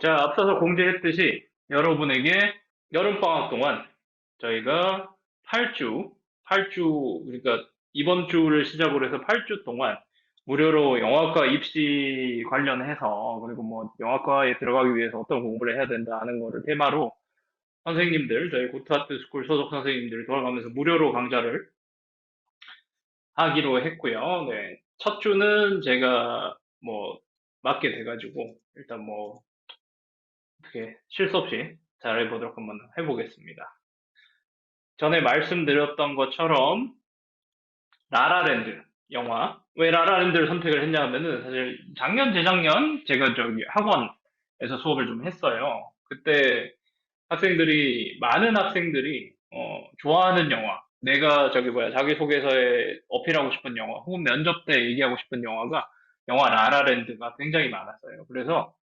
자, 앞서서 공지했듯이 여러분에게 여름방학 동안 저희가 8주, 그러니까 이번 주를 시작으로 해서 8주 동안 무료로 영화과 입시 관련해서, 그리고 뭐 영화과에 들어가기 위해서 어떤 공부를 해야 된다 하는 거를 테마로 선생님들, 저희 고트하트 스쿨 소속 선생님들이 돌아가면서 무료로 강좌를 하기로 했고요. 네. 첫 주는 제가 뭐 맡게 돼가지고 일단 뭐 어떻게 실수 없이 잘해보도록 한번 해보겠습니다. 전에 말씀드렸던 것처럼 라라랜드 영화. 왜 라라랜드를 선택을 했냐 하면은 사실 작년, 재작년 제가 저기 학원에서 수업을 좀 했어요. 그때 많은 학생들이 좋아하는 영화, 내가 저기 뭐야 자기소개서에 어필하고 싶은 영화, 혹은 면접 때 얘기하고 싶은 영화가 영화 라라랜드가 굉장히 많았어요. 그래서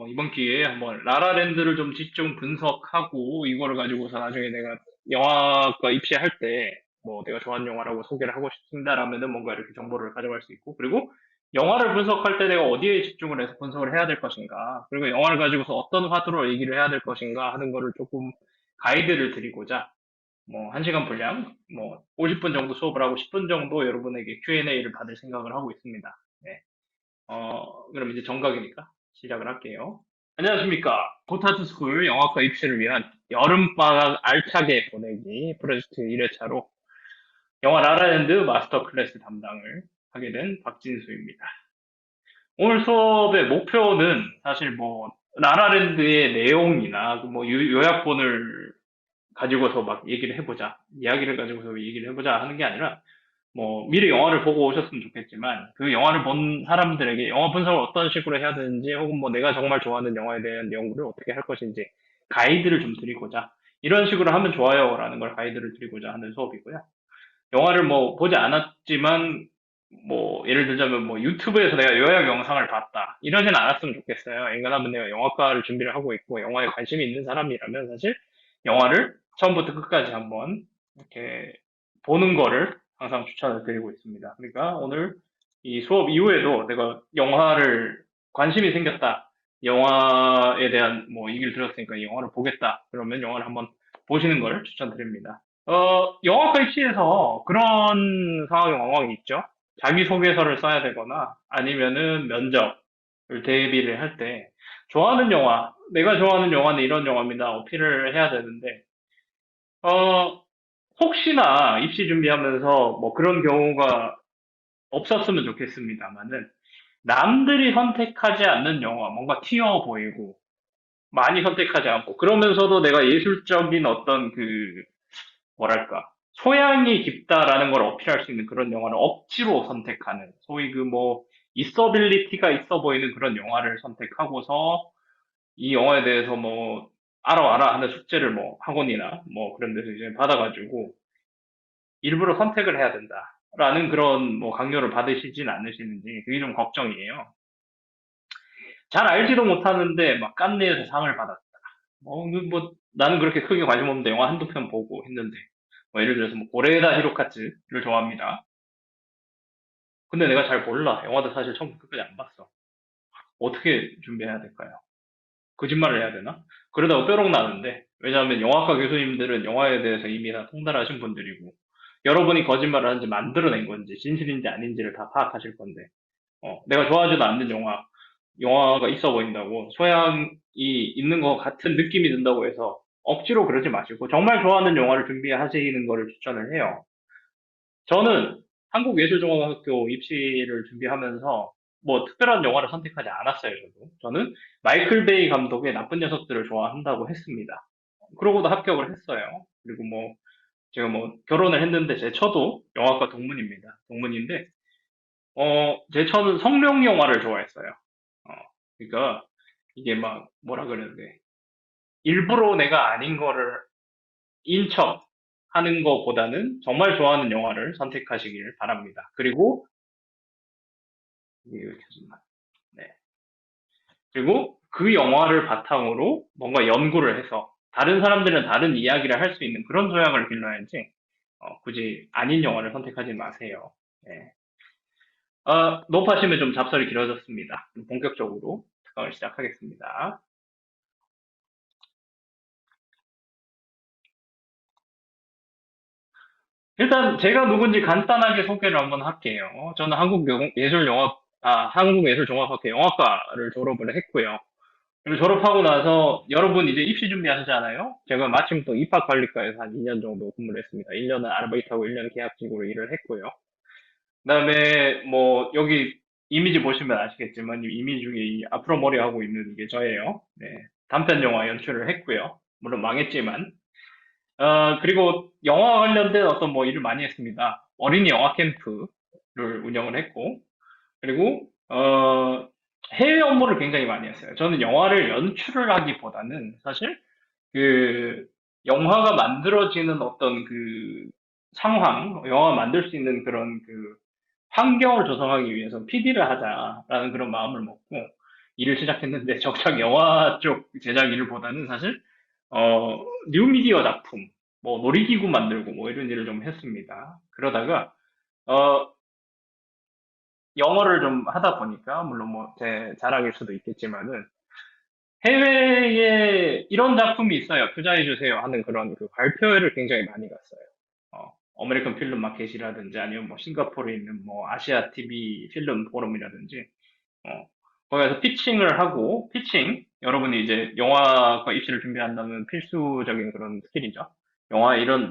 이번 기회에 한번 라라랜드를 좀 집중 분석하고 이거를 가지고서 나중에 내가 영화과 입시할 때 뭐 내가 좋아하는 영화라고 소개를 하고 싶습니다라면은 뭔가 이렇게 정보를 가져갈 수 있고, 그리고 영화를 분석할 때 내가 어디에 집중을 해서 분석을 해야 될 것인가, 그리고 영화를 가지고서 어떤 화두로 얘기를 해야 될 것인가 하는 거를 조금 가이드를 드리고자 뭐 1시간 분량 뭐 50분 정도 수업을 하고 10분 정도 여러분에게 Q&A를 받을 생각을 하고 있습니다. 네. 그럼 이제 정각이니까 시작을 할게요. 안녕하십니까. 포타투스쿨 영화과 입시를 위한 여름방학 알차게 보내기 프로젝트 1회차로 영화 라라랜드 마스터 클래스 담당을 하게 된 박진수입니다. 오늘 수업의 목표는 사실 뭐 라라랜드의 내용이나 그뭐 요약본을 가지고서 막 얘기를 해보자, 이야기를 가지고서 얘기를 해보자 하는 게 아니라 뭐 미리 영화를 보고 오셨으면 좋겠지만 그 영화를 본 사람들에게 영화 분석을 어떤 식으로 해야 되는지, 혹은 뭐 내가 정말 좋아하는 영화에 대한 연구를 어떻게 할 것인지 가이드를 좀 드리고자, 이런 식으로 하면 좋아요라는 걸 가이드를 드리고자 하는 수업이고요. 영화를 뭐 보지 않았지만 뭐 예를 들자면 뭐 유튜브에서 내가 요약 영상을 봤다 이러진 않았으면 좋겠어요. 왜냐하면 내가 영화과를 준비를 하고 있고 영화에 관심이 있는 사람이라면 사실 영화를 처음부터 끝까지 한번 이렇게 보는 거를 항상 추천을 드리고 있습니다. 그러니까 오늘 이 수업 이후에도 내가 영화를 관심이 생겼다, 영화에 대한 뭐 얘기를 들었으니까 이 영화를 보겠다, 그러면 영화를 한번 보시는 걸 추천드립니다. 영화과 입시에서 그런 상황이 왕왕 있죠. 자기소개서를 써야 되거나 아니면은 면접을 대비를 할 때 좋아하는 영화, 내가 좋아하는 영화는 이런 영화입니다, 어필을 해야 되는데, 어, 혹시나 입시 준비하면서 뭐 그런 경우가 없었으면 좋겠습니다만은, 남들이 선택하지 않는 영화, 뭔가 튀어 보이고 많이 선택하지 않고 그러면서도 내가 예술적인 어떤 그 뭐랄까, 소양이 깊다라는 걸 어필할 수 있는 그런 영화를 억지로 선택하는, 소위 그 뭐 있어빌리티가 있어 보이는 그런 영화를 선택하고서 이 영화에 대해서 뭐 알아 하는 숙제를 뭐 학원이나 뭐 그런 데서 이제 받아가지고 일부러 선택을 해야 된다라는 그런 뭐 강요를 받으시진 않으시는지 그게 좀 걱정이에요. 잘 알지도 못하는데 막 깐느에서 상을 받았다. 뭐 나는 그렇게 크게 관심 없는데 영화 한두 편 보고 했는데, 뭐 예를 들어서 뭐 고레에다 히로카즈를 좋아합니다. 근데 내가 잘 몰라. 영화도 사실 처음부터 끝까지 안 봤어. 어떻게 준비해야 될까요? 거짓말을 해야 되나? 그러다가 뾰록 나는데, 왜냐하면 영화과 교수님들은 영화에 대해서 이미 다 통달하신 분들이고, 여러분이 거짓말을 하는지 만들어낸 건지 진실인지 아닌지를 다 파악하실 건데, 내가 좋아하지도 않는 영화가 있어 보인다고, 소양이 있는 것 같은 느낌이 든다고 해서 억지로 그러지 마시고 정말 좋아하는 영화를 준비하시는 거를 추천을 해요. 저는 한국예술종합학교 입시를 준비하면서 뭐 특별한 영화를 선택하지 않았어요. 저는 마이클 베이 감독의 나쁜 녀석들을 좋아한다고 했습니다. 그러고도 합격을 했어요. 그리고 뭐 제가 뭐 결혼을 했는데 제 처도 영화과 동문입니다. 동문인데 제 처는 성룡 영화를 좋아했어요. 어, 그러니까 이게 막 뭐라 그래야 돼. 일부러 내가 아닌 거를 인척 하는 것보다는 정말 좋아하는 영화를 선택하시길 바랍니다. 그리고 이게 왜 켜졌나? 네. 그리고 그 영화를 바탕으로 뭔가 연구를 해서 다른 사람들은 다른 이야기를 할 수 있는 그런 소양을 길러야지, 굳이 아닌 영화를 선택하지 마세요. 네. 높아시면 좀 잡설이 길어졌습니다. 본격적으로 특강을 시작하겠습니다. 일단 제가 누군지 간단하게 소개를 한번 할게요. 저는 한국예술종합학회 영화과를 졸업을 했고요. 그리고 졸업하고 나서 여러분 이제 입시 준비하시잖아요. 제가 마침 또 입학관리과에서 한 2년 정도 근무를 했습니다. 1년은 아르바이트하고 1년은 계약직으로 일을 했고요. 그다음에 뭐 여기 이미지 보시면 아시겠지만 이 이미지 중에 이 앞으로 머리 하고 있는 게 저예요. 네. 단편 영화 연출을 했고요. 물론 망했지만. 그리고 영화 관련된 어떤 뭐 일을 많이 했습니다. 어린이 영화 캠프를 운영을 했고, 그리고, 해외 업무를 굉장히 많이 했어요. 저는 영화를 연출을 하기보다는 사실 그 영화가 만들어지는 어떤 그 상황, 영화가 만들 수 있는 그런 그 환경을 조성하기 위해서 PD를 하자라는 그런 마음을 먹고 일을 시작했는데 정작 영화 쪽 제작 일보다는 사실 뉴미디어 작품, 뭐 놀이기구 만들고 뭐 이런 일을 좀 했습니다. 그러다가 어, 영어를 좀 하다 보니까 물론 뭐 제 자랑일 수도 있겠지만은 해외에 이런 작품이 있어요. 투자해 주세요 하는 그런 그 발표회를 굉장히 많이 갔어요. 아메리칸 필름 마켓이라든지 아니면 뭐 싱가포르에 있는 뭐 아시아 TV 필름 포럼이라든지 어, 거기서 피칭을 하고 여러분이 이제 영화과 입시를 준비한다면 필수적인 그런 스킬이죠.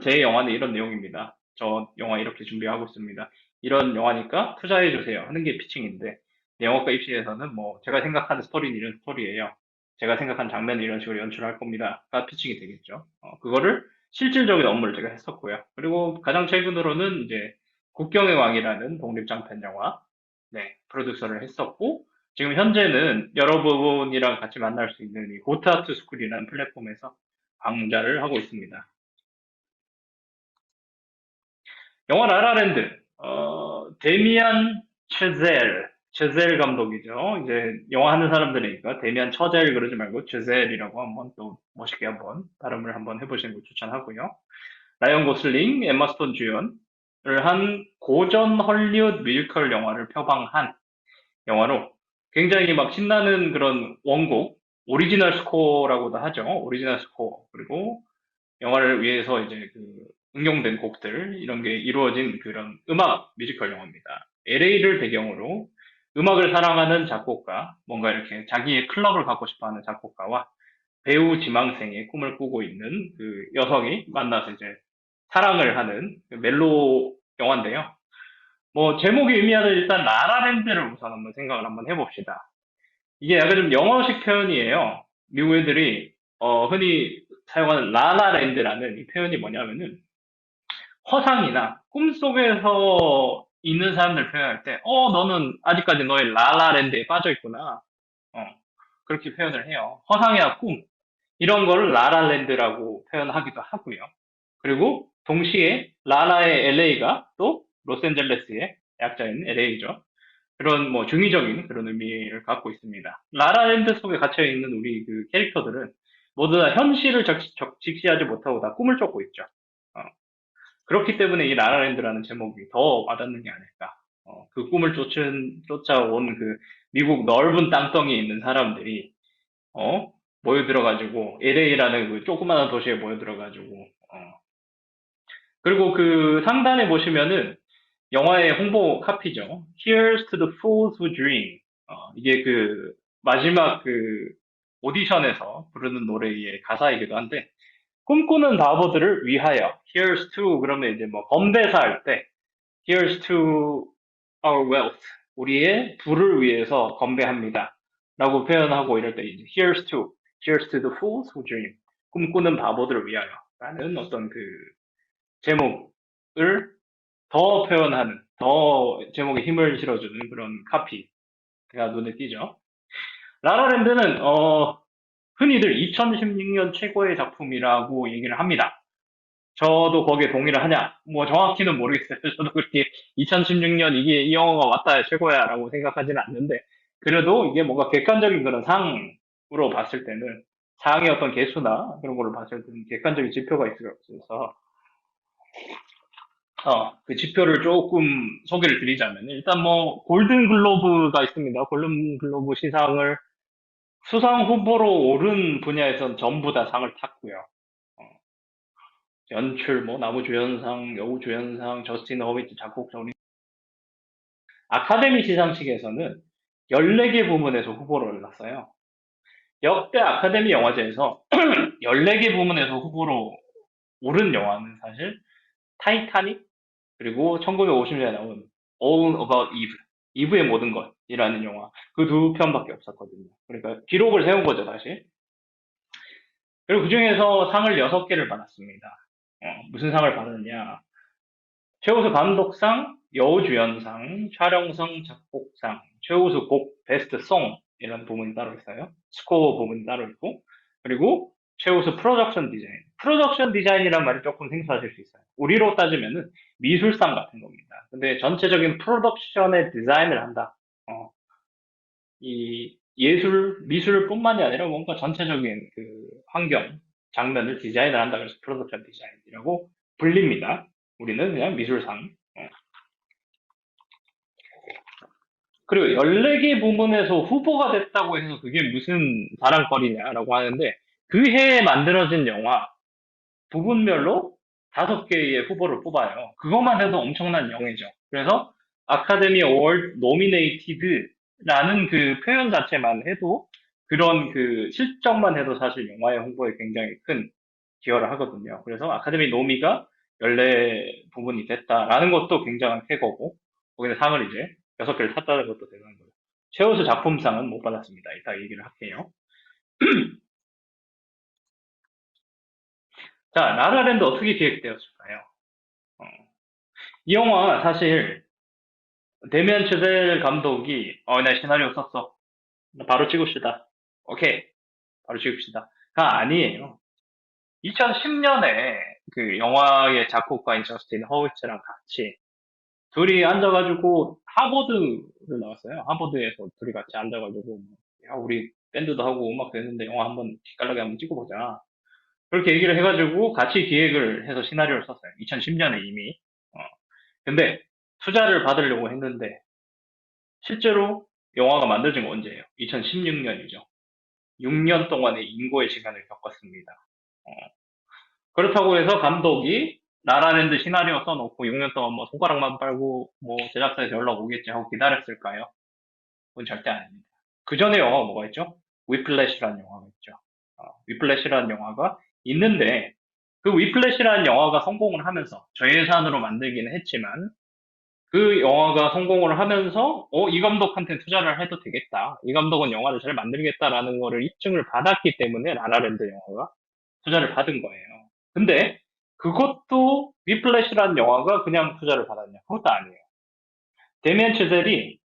제 영화는 이런 내용입니다. 저 영화 이렇게 준비하고 있습니다. 이런 영화니까 투자해 주세요 하는 게 피칭인데 영화과 입시에서는 뭐 제가 생각하는 스토리는 이런 스토리예요. 제가 생각한 장면은 이런 식으로 연출할 겁니다가 피칭이 되겠죠. 그거를 실질적인 업무를 제가 했었고요. 그리고 가장 최근으로는 이제 국경의 왕이라는 독립장편 영화 네, 프로듀서를 했었고, 지금 현재는 여러분이랑 같이 만날 수 있는 이 고트아트 스쿨이라는 플랫폼에서 강좌를 하고 있습니다. 영화 라라랜드, 데미안 체젤 감독이죠. 이제 영화 하는 사람들이니까 데미안 처젤 그러지 말고 체젤이라고 한번 또 멋있게 한번 발음을 한번 해보시는 걸 추천하고요. 라이언 고슬링, 엠마 스톤 주연을 한 고전 헐리우드 뮤지컬 영화를 표방한 영화로 굉장히 막 신나는 그런 원곡, 오리지널 스코어라고도 하죠. 오리지널 스코어. 그리고 영화를 위해서 이제 그 응용된 곡들, 이런 게 이루어진 그런 음악 뮤지컬 영화입니다. LA를 배경으로 음악을 사랑하는 작곡가, 뭔가 이렇게 자기의 클럽을 갖고 싶어 하는 작곡가와 배우 지망생의 꿈을 꾸고 있는 그 여성이 만나서 이제 사랑을 하는 그 멜로 영화인데요. 뭐 제목이 의미하는 일단 라라랜드를 우선 한번 생각을 한번 해봅시다. 이게 약간 좀 영어식 표현이에요. 미국 애들이 흔히 사용하는 라라랜드라는 이 표현이 뭐냐면은 허상이나 꿈속에서 있는 사람들 표현할 때, 너는 아직까지 너의 라라랜드에 빠져 있구나. 어, 그렇게 표현을 해요. 허상이나 꿈 이런 거를 라라랜드라고 표현하기도 하고요. 그리고 동시에 라라의 LA가 또 로스앤젤레스의 약자인 LA죠. 그런 뭐 중의적인 그런 의미를 갖고 있습니다. 라라랜드 속에 갇혀 있는 우리 그 캐릭터들은 모두 다 현실을 직시하지 못하고 다 꿈을 쫓고 있죠. 어, 그렇기 때문에 이 라라랜드라는 제목이 더 와닿는 게 아닐까. 그 꿈을 쫓아온 그 미국 넓은 땅덩이에 있는 사람들이 어, 모여들어가지고 LA라는 그 조그마한 도시에 모여들어가지고 그리고 그 상단에 보시면은 영화의 홍보 카피죠. Here's to the fools who dream. 이게 그 마지막 그 오디션에서 부르는 노래의 가사이기도 한데 꿈꾸는 바보들을 위하여. Here's to 그러면 이제 뭐 건배사 할 때 Here's to our wealth. 우리의 부를 위해서 건배합니다. 라고 표현하고 이럴 때 이제 Here's to the fools who dream. 꿈꾸는 바보들을 위하여. 라는 어떤 그 제목을 더 표현하는, 더 제목에 힘을 실어주는 그런 카피가 눈에 띄죠. 라라랜드는, 흔히들 2016년 최고의 작품이라고 얘기를 합니다. 저도 거기에 동의를 하냐? 뭐 정확히는 모르겠어요. 저도 그렇게 2016년 이게 이 영화가 왔다 최고야 라고 생각하지는 않는데, 그래도 이게 뭔가 객관적인 그런 상으로 봤을 때는, 상의 어떤 개수나 그런 걸로 봤을 때는 객관적인 지표가 있어서 그 지표를 조금 소개를 드리자면, 일단 뭐, 골든 글로브가 있습니다. 골든 글로브 시상을 수상 후보로 오른 분야에선 전부 다 상을 탔고요. 어, 연출, 뭐, 남우주연상, 여우주연상, 저스틴 허비트 작곡, 정 아카데미 시상식에서는 14개 부문에서 후보를 올랐어요. 역대 아카데미 영화제에서 14개 부문에서 후보로 오른 영화는 사실 타이타닉, 그리고 1950년에 나온 All About Eve, 이브의 모든 것이라는 영화, 그 두 편밖에 없었거든요. 그러니까 기록을 세운 거죠, 다시. 그리고 그 중에서 상을 6개를 받았습니다. 무슨 상을 받았냐? 최우수 감독상, 여우주연상, 촬영상, 작곡상, 최우수 곡, 베스트 송 이런 부문이 따로 있어요. 스코어 부문이 따로 있고, 그리고 최우수 프로덕션 디자인. 프로덕션 디자인이란 말이 조금 생소하실 수 있어요. 우리로 따지면은 미술상 같은 겁니다. 근데 전체적인 프로덕션의 디자인을 한다. 어, 이 미술뿐만이 아니라 뭔가 전체적인 그 환경, 장면을 디자인을 한다. 그래서 프로덕션 디자인이라고 불립니다. 우리는 그냥 미술상. 그리고 14개 부문에서 후보가 됐다고 해서 그게 무슨 자랑거리냐라고 하는데, 그 해에 만들어진 영화 부분별로 5개의 후보를 뽑아요. 그것만 해도 엄청난 영예죠. 그래서 아카데미 어워드 노미네이티드라는 그 표현 자체만 해도, 그런 그 실적만 해도 사실 영화의 홍보에 굉장히 큰 기여를 하거든요. 그래서 아카데미 노미가 14부분이 됐다라는 것도 굉장한 쾌거고, 거기서 상을 이제 6개를 탔다는 것도 대단한 거예요. 최우수 작품상은 못 받았습니다. 이따 얘기를 할게요. 자, 라라랜드 어떻게 기획되었을까요? 어, 이 영화 사실 데미안 츤젤 감독이 나 시나리오 썼어. 나 바로 찍읍시다. 오케이. 바로 찍읍시다.가 아니에요. 2010년에 그 영화의 작곡가인 저스틴 허위츠랑 같이 둘이 앉아가지고 하버드를 나왔어요. 하버드에서 둘이 같이 앉아가지고 뭐, 야, 우리 밴드도 하고 음악도 했는데 영화 한번 기깔나게 한번 찍어보자. 그렇게 얘기를 해가지고 같이 기획을 해서 시나리오를 썼어요. 2010년에 이미. 어, 근데 투자를 받으려고 했는데 실제로 영화가 만들어진 건 언제예요? 2016년이죠. 6년 동안의 인고의 시간을 겪었습니다. 어, 그렇다고 해서 감독이 라라랜드 시나리오 써놓고 6년 동안 뭐 손가락만 빨고 뭐 제작사에서 연락 오겠지 하고 기다렸을까요? 그건 절대 아닙니다. 그 전에 영화가 뭐가 있죠? 위플래시라는 영화가 있죠. 위플래시라는 영화가 있는데, 그 위플래시라는 영화가 성공을 하면서 저예산으로 만들기는 했지만, 그 영화가 성공을 하면서 이 감독한테 투자를 해도 되겠다. 이 감독은 영화를 잘 만들겠다라는 거를 입증을 받았기 때문에 라라랜드 영화가 투자를 받은 거예요. 근데 그것도 위플래시라는 영화가 그냥 투자를 받았냐? 그것도 아니에요. 데미안 츠젤이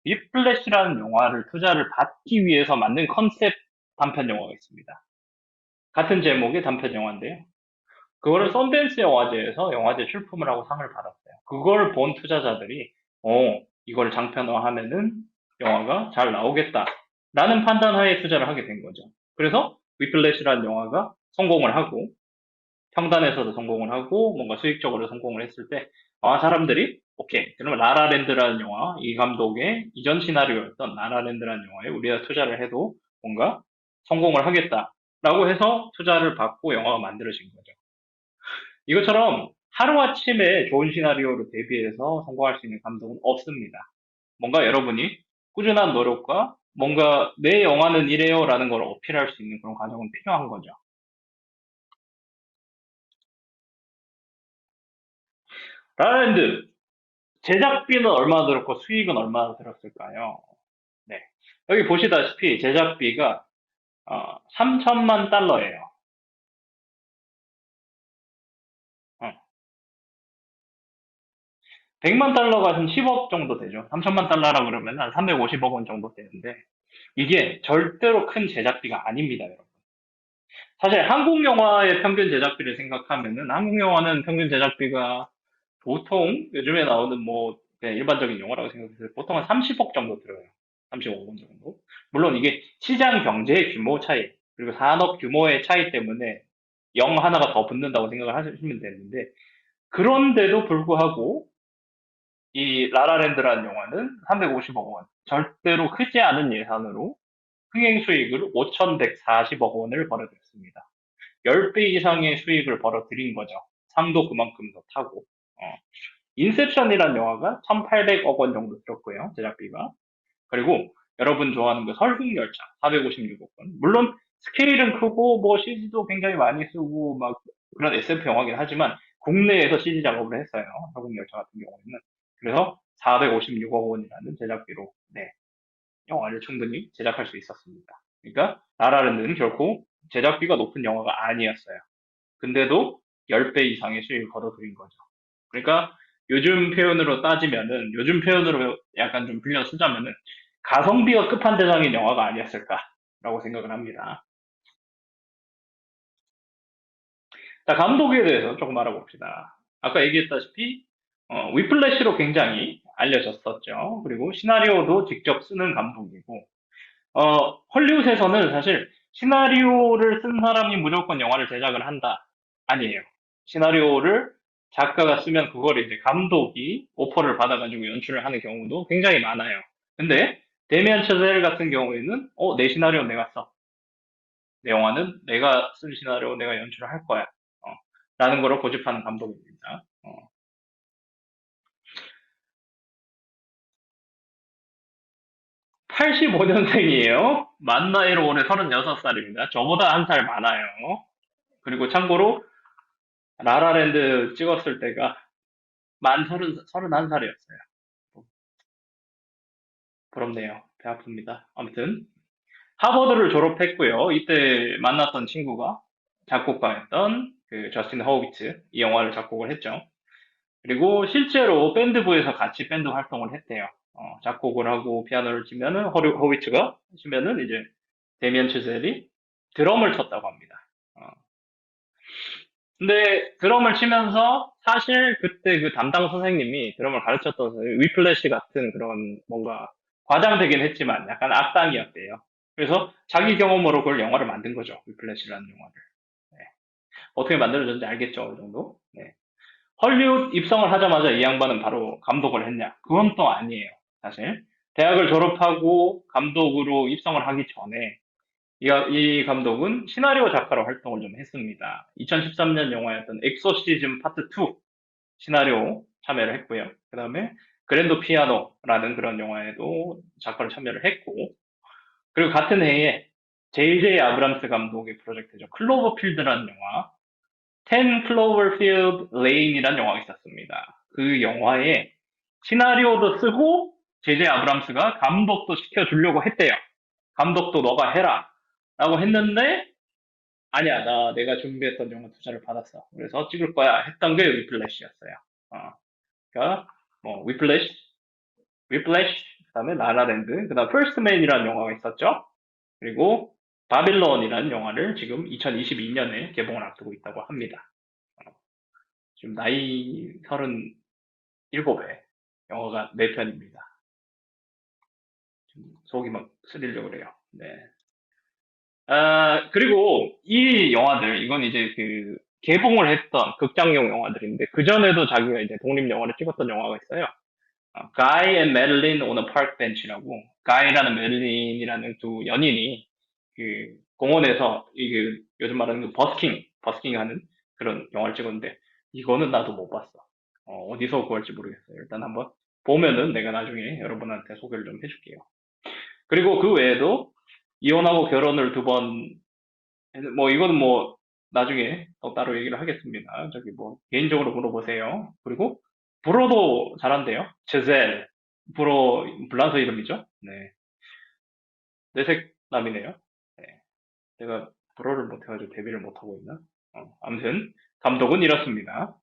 위플래시라는 영화를 투자를 받기 위해서 만든 컨셉 단편 영화가 있습니다. 같은 제목의 단편 영화인데요. 그거를 썬댄스 영화제에서 영화제 출품을 하고 상을 받았어요. 그걸 본 투자자들이 이걸 장편화하면은 영화가 잘 나오겠다 라는 판단하에 투자를 하게 된 거죠. 그래서 위플래시라는 영화가 성공을 하고, 평단에서도 성공을 하고 뭔가 수익적으로 성공을 했을 때 사람들이 오케이, 그러면 라라랜드라는 영화, 이 감독의 이전 시나리오였던 라라랜드라는 영화에 우리가 투자를 해도 뭔가 성공을 하겠다라고 해서 투자를 받고 영화가 만들어진 거죠. 이것처럼 하루아침에 좋은 시나리오를 대비해서 성공할 수 있는 감독은 없습니다. 뭔가 여러분이 꾸준한 노력과 뭔가 내 영화는 이래요라는 걸 어필할 수 있는 그런 과정은 필요한 거죠. 라라랜드 제작비는 얼마나 들었고 수익은 얼마나 들었을까요? 네. 여기 보시다시피 제작비가 3천만 달러예요. 어, 100만 달러가 한 10억 정도 되죠. 3천만 달러라 그러면 한 350억 원 정도 되는데, 이게 절대로 큰 제작비가 아닙니다, 여러분. 사실 한국 영화의 평균 제작비를 생각하면은 한국 영화는 평균 제작비가 보통 요즘에 나오는 뭐 그냥 일반적인 영화라고 생각해서 보통 한 30억 정도 들어요. 35억 원 정도. 물론 이게 시장 경제의 규모 차이, 그리고 산업 규모의 차이 때문에 0 하나가 더 붙는다고 생각을 하시면 되는데, 그런데도 불구하고 이 라라랜드라는 영화는 350억 원, 절대로 크지 않은 예산으로 흥행 수익을 5,140억 원을 벌어들였습니다. 10배 이상의 수익을 벌어들인 거죠. 상도 그만큼 더 타고. 인셉션이라는 영화가 1,800억 원 정도 들었고요. 제작비가. 그리고 여러분 좋아하는 그 설국열차 456억 원. 물론 스케일은 크고 뭐 CG도 굉장히 많이 쓰고 막 그런 SF 영화긴 하지만 국내에서 CG 작업을 했어요. 설국열차 같은 경우에는. 그래서 456억 원이라는 제작비로 네, 영화를 충분히 제작할 수 있었습니다. 그러니까 라라랜드는 결코 제작비가 높은 영화가 아니었어요. 근데도 10배 이상의 수익을 거둬들인 거죠. 그러니까 요즘 표현으로 약간 좀 빌려 쓰자면은 가성비가 끝판대장인 영화가 아니었을까라고 생각을 합니다. 자, 감독에 대해서 조금 알아봅시다. 아까 얘기했다시피 위플래시로 굉장히 알려졌었죠. 그리고 시나리오도 직접 쓰는 감독이고 헐리우드에서는 사실 시나리오를 쓴 사람이 무조건 영화를 제작을 한다. 아니에요. 시나리오를 작가가 쓰면 그걸 이제 감독이 오퍼를 받아가지고 연출을 하는 경우도 굉장히 많아요. 근데 데미안 차젤 같은 경우에는 내 시나리오 내가 써. 내 영화는 내가 쓴 시나리오 내가 연출을 할 거야. 라는 거를 고집하는 감독입니다. 85년생이에요. 만 나이로 올해 36살입니다. 저보다 한 살 많아요. 그리고 참고로 라라랜드 찍었을 때가 만 31살이었어요. 부럽네요. 배 아픕니다. 아무튼 하버드를 졸업했고요. 이때 만났던 친구가 작곡가였던 그 저스틴 허우비츠 이 영화를 작곡을 했죠. 그리고 실제로 밴드부에서 같이 밴드 활동을 했대요. 작곡을 하고 피아노를 치면은 허우비츠가 치면은 이제 데미안 치젤이 드럼을 쳤다고 합니다. 어, 근데 드럼을 치면서 사실 그때 그 담당 선생님이 드럼을 가르쳤던 선생님이 위플래시 같은 그런 뭔가 과장되긴 했지만 약간 악당이었대요. 그래서 자기 경험으로 그걸 영화를 만든 거죠. 위플래시라는 영화를. 네. 어떻게 만들어졌는지 알겠죠, 어느 정도? 네. 헐리우드 입성을 하자마자 이 양반은 바로 감독을 했냐? 그건 또 아니에요, 사실. 대학을 졸업하고 감독으로 입성을 하기 전에 이 감독은 시나리오 작가로 활동을 좀 했습니다. 2013년 영화였던 엑소시즘 파트 2 시나리오 참여를 했고요. 그 다음에 그랜드 피아노라는 그런 영화에도 작가로 참여를 했고, 그리고 같은 해에 J.J. 아브람스 감독의 프로젝트죠. 클로버필드라는 영화, 10 클로버필드 레인이라는 영화가 있었습니다. 그 영화에 시나리오도 쓰고 J.J. 아브람스가 감독도 시켜주려고 했대요. 감독도 너가 해라. 라고 했는데 아니야, 내가 준비했던 영화 투자를 받았어. 그래서 찍을 거야. 했던 게 위플래시였어요. 어, 그러니까, 뭐, 위플래시, 그 다음에 라라랜드, 그 다음 퍼스트맨이라는 영화가 있었죠. 그리고 바빌론이라는 영화를 지금 2022년에 개봉을 앞두고 있다고 합니다. 지금 나이 37에 영화가 4편입니다. 속이 막 쓰리려고 그래요. 네. 그리고 이 영화들, 이건 이제 그 개봉을 했던 극장용 영화들인데, 그전에도 자기가 이제 독립영화를 찍었던 영화가 있어요. Guy and Madeline on a Park Bench라고, 가이라는 메릴린이라는 두 연인이 그 공원에서 이게 요즘 말하는 그 버스킹 하는 그런 영화를 찍었는데, 이거는 나도 못 봤어. 어디서 구할지 모르겠어요. 일단 한번 보면은 내가 나중에 여러분한테 소개를 좀 해줄게요. 그리고 그 외에도 이혼하고 결혼을 2번, 뭐 이거는 뭐 나중에 또 따로 얘기를 하겠습니다. 저기 뭐 개인적으로 물어보세요. 그리고 불어도 잘한대요. 제젤. 불어 불란서 이름이죠. 네. 내색 남이네요. 네. 내가 불어를 못해가지고 데뷔를 못하고 있나? 아무튼 감독은 이렇습니다.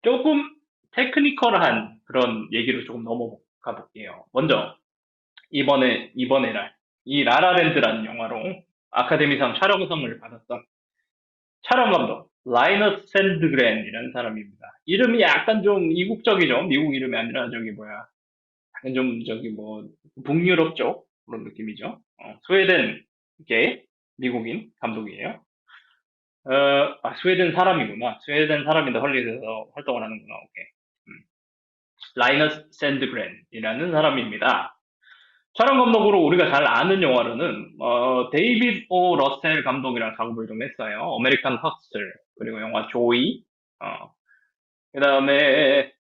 조금 테크니컬한 그런 얘기로 조금 넘어가 볼게요. 먼저 이번에 이 라라랜드라는 영화로 아카데미상 촬영상을 받았던 촬영 감독 라이너스 샌드그렌이라는 사람입니다. 이름이 약간 좀 이국적이죠. 미국 이름이 아니라 저기 뭐야, 약간 좀 저기 뭐 북유럽 쪽 그런 느낌이죠. 스웨덴계 미국인 감독이에요. 스웨덴 사람이구나. 스웨덴 사람인데 헐리우드에서 활동을 하는구나. 오케이. 라이너스 샌드그렌이라는 사람입니다. 촬영 감독으로 우리가 잘 아는 영화로는 데이빗 오 러셀 감독이랑 작업을 좀 했어요. 어메리칸 허슬 그리고 영화 조이 그다음에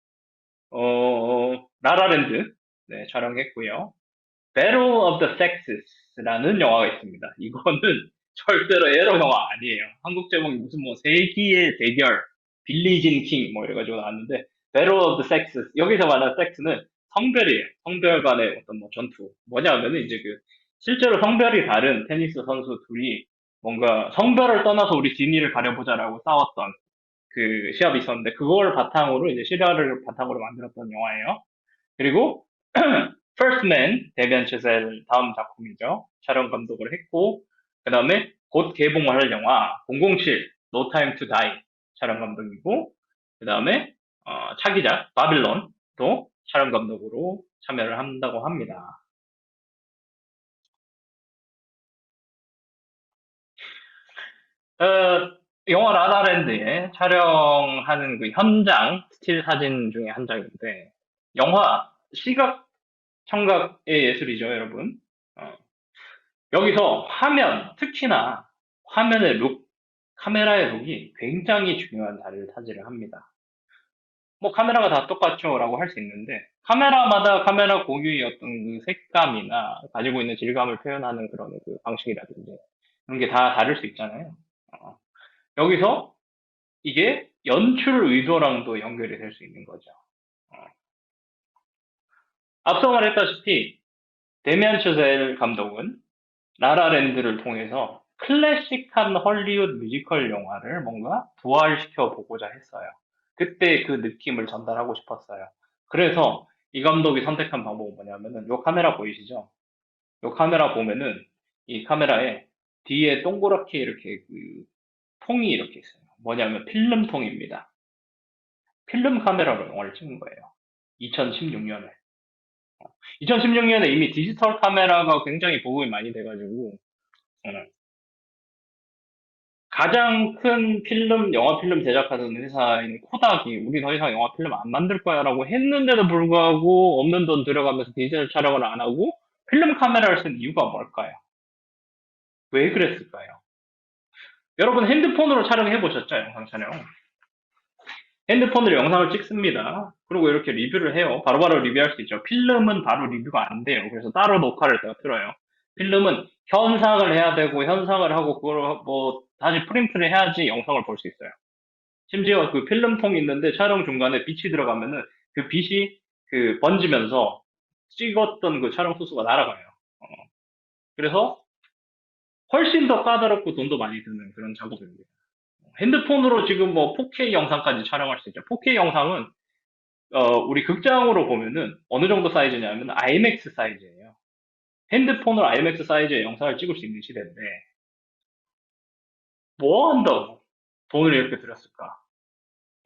라라랜드 네, 촬영했고요. Battle of the Sexes라는 영화가 있습니다. 이거는 절대로 에러 영화 아니에요. 한국 제목이 무슨 뭐 세기의 대결, 빌리진 킹 뭐 이래가지고 나왔는데 Battle of the Sexes 여기서 말하는 섹스는 성별이에요. 성별 간의 어떤 뭐 전투. 뭐냐면은 이제 그 실제로 성별이 다른 테니스 선수 둘이 뭔가 성별을 떠나서 우리 진위를 가려보자라고 싸웠던 그 시합이 있었는데 그걸 바탕으로 이제 실화를 바탕으로 만들었던 영화예요. 그리고 First Man 데비안 체셀 다음 작품이죠. 촬영 감독을 했고 그 다음에 곧 개봉을 할 영화 007 No Time to Die 촬영 감독이고 그 다음에 차기작 바빌론도 촬영 감독으로 참여를 한다고 합니다. 어, 영화 라라랜드에 촬영하는 그 현장 스틸 사진 중에 한 장인데 영화 시각 청각의 예술이죠, 여러분. 어, 여기서 화면, 특히나 화면의 룩, 카메라의 룩이 굉장히 중요한 자리를 차지를 합니다. 뭐 카메라가 다 똑같죠라고 할 수 있는데 카메라마다 카메라 고유의 어떤 그 색감이나 가지고 있는 질감을 표현하는 그런 그 방식이라든지 그런 게 다 다를 수 있잖아요. 어, 여기서 이게 연출 의도랑도 연결이 될 수 있는 거죠. 어, 앞서 말했다시피 데미안 처젤 감독은 라라랜드를 통해서 클래식한 헐리우드 뮤지컬 영화를 뭔가 부활시켜 보고자 했어요. 그때 그 느낌을 전달하고 싶었어요. 그래서 이 감독이 선택한 방법은 뭐냐면은 요 카메라 보이시죠? 요 카메라 보면은 이 카메라에 뒤에 동그랗게 이렇게 그 통이 이렇게 있어요. 뭐냐면 필름통입니다. 필름 카메라로 영화를 찍은 거예요. 2016년에. 2016년에 이미 디지털 카메라가 굉장히 보급이 많이 돼가지고 어, 가장 큰 필름, 영화 필름 제작하는 회사인 코닥이 우리 더 이상 영화 필름 안 만들 거야라고 했는데도 불구하고 없는 돈 들여가면서 디지털 촬영을 안 하고 필름 카메라를 쓴 이유가 뭘까요? 왜 그랬을까요? 여러분 핸드폰으로 촬영해 보셨죠? 영상 촬영. 핸드폰으로 영상을 찍습니다. 그리고 이렇게 리뷰를 해요. 바로바로 리뷰할 수 있죠. 필름은 바로 리뷰가 안 돼요. 그래서 따로 녹화를 제가 틀어요. 필름은 현상을 해야 되고 현상을 하고 그걸 뭐 다시 프린트를 해야지 영상을 볼 수 있어요. 심지어 그 필름통이 있는데 촬영 중간에 빛이 들어가면은 그 빛이 그 번지면서 찍었던 그 촬영 소스가 날아가요. 어, 그래서 훨씬 더 까다롭고 돈도 많이 드는 그런 작업입니다. 핸드폰으로 지금 뭐 4K 영상까지 촬영할 수 있죠. 4K 영상은 우리 극장으로 보면은 어느 정도 사이즈냐면 IMAX 사이즈예요. 핸드폰으로 IMAX 사이즈의 영상을 찍을 수 있는 시대인데 뭐 한다고 돈을 이렇게 들였을까?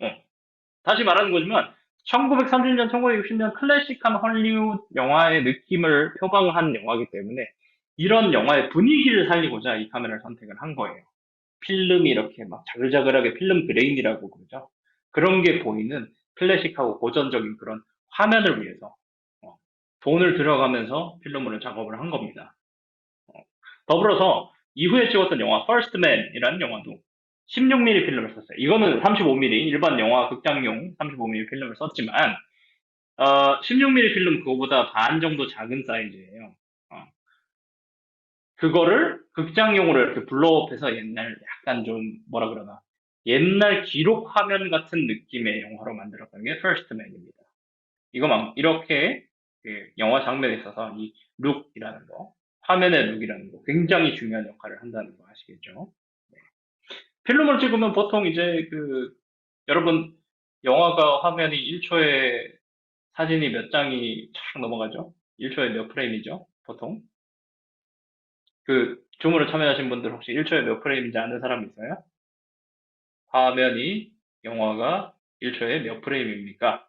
어, 다시 말하는 거지만 1930년, 1960년 클래식한 헐리우드 영화의 느낌을 표방한 영화이기 때문에 이런 영화의 분위기를 살리고자 이 카메라를 선택을 한 거예요. 필름이 이렇게 막 자글자글하게 필름 그레인이라고 그러죠. 그런 게 보이는 클래식하고 고전적인 그런 화면을 위해서 어, 돈을 들여가면서 필름으로 작업을 한 겁니다. 어, 더불어서 이후에 찍었던 영화 First Man이라는 영화도 16mm 필름을 썼어요. 이거는 35mm 일반 영화 극장용 35mm 필름을 썼지만 16mm 필름 그거보다 반 정도 작은 사이즈예요. 어, 그거를 극장용으로 이렇게 블로우업해서 옛날 약간 좀 뭐라 그러나 옛날 기록 화면 같은 느낌의 영화로 만들었던 게 First Man입니다. 이렇게 그 영화 장면에 있어서 이 룩이라는 거, 화면의 룩이라는 거 굉장히 중요한 역할을 한다는 거 아시겠죠? 네. 필름을 찍으면 보통 이제 그 여러분 영화가 화면이 1초에 사진이 몇 장이 쫙 넘어가죠? 1초에 몇 프레임이죠? 보통 그 줌으로 참여하신 분들 혹시 1초에 몇 프레임인지 아는 사람 있어요? 화면이 영화가 1초에 몇 프레임입니까?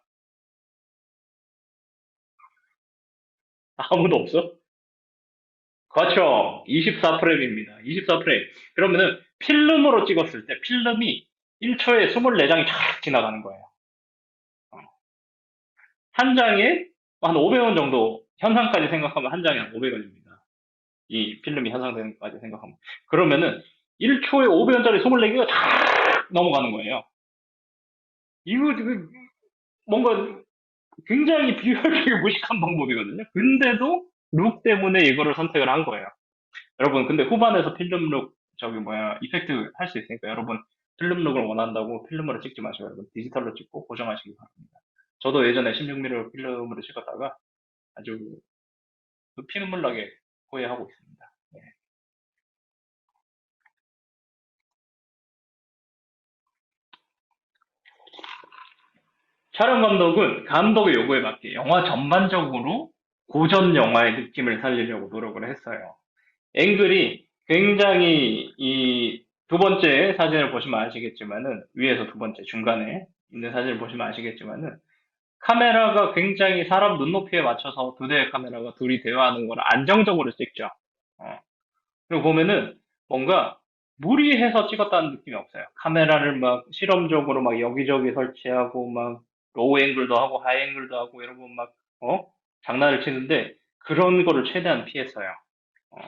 아무도 없어? 그렇죠. 24프레임입니다. 24프레임. 그러면은 필름으로 찍었을 때 필름이 1초에 24장이 쫙 지나가는 거예요. 한 장에 한 500원 정도 현상까지 생각하면 한 장에 한 500원입니다. 이 필름이 현상되는 것까지 생각하면. 그러면은 1초에 500원짜리 24개가 탁 넘어가는 거예요. 이거 지금 뭔가 굉장히 비효율적이고 무식한 방법이거든요. 근데도 룩 때문에 이거를 선택을 한 거예요. 여러분, 근데 후반에서 필름 룩, 이펙트 할 수 있으니까 여러분, 필름 룩을 원한다고 필름으로 찍지 마시고 여러분, 디지털로 찍고 고정하시기 바랍니다. 저도 예전에 16mm 필름으로 찍었다가 아주 피눈물 나게 후회하고 있습니다. 네. 촬영 감독은 감독의 요구에 맞게 영화 전반적으로 고전 영화의 느낌을 살리려고 노력을 했어요. 앵글이 굉장히 이 두 번째 사진을 보시면 아시겠지만은 위에서 두 번째 중간에 있는 사진을 보시면 아시겠지만은 카메라가 굉장히 사람 눈높이에 맞춰서 두 대의 카메라가 둘이 대화하는 걸 안정적으로 찍죠. 어. 그리고 보면은 뭔가 무리해서 찍었다는 느낌이 없어요. 카메라를 막 실험적으로 막 여기저기 설치하고 막 로우 앵글도 하고 하이 앵글도 하고 이런 거 막, 장난을 치는데 그런 거를 최대한 피했어요. 어.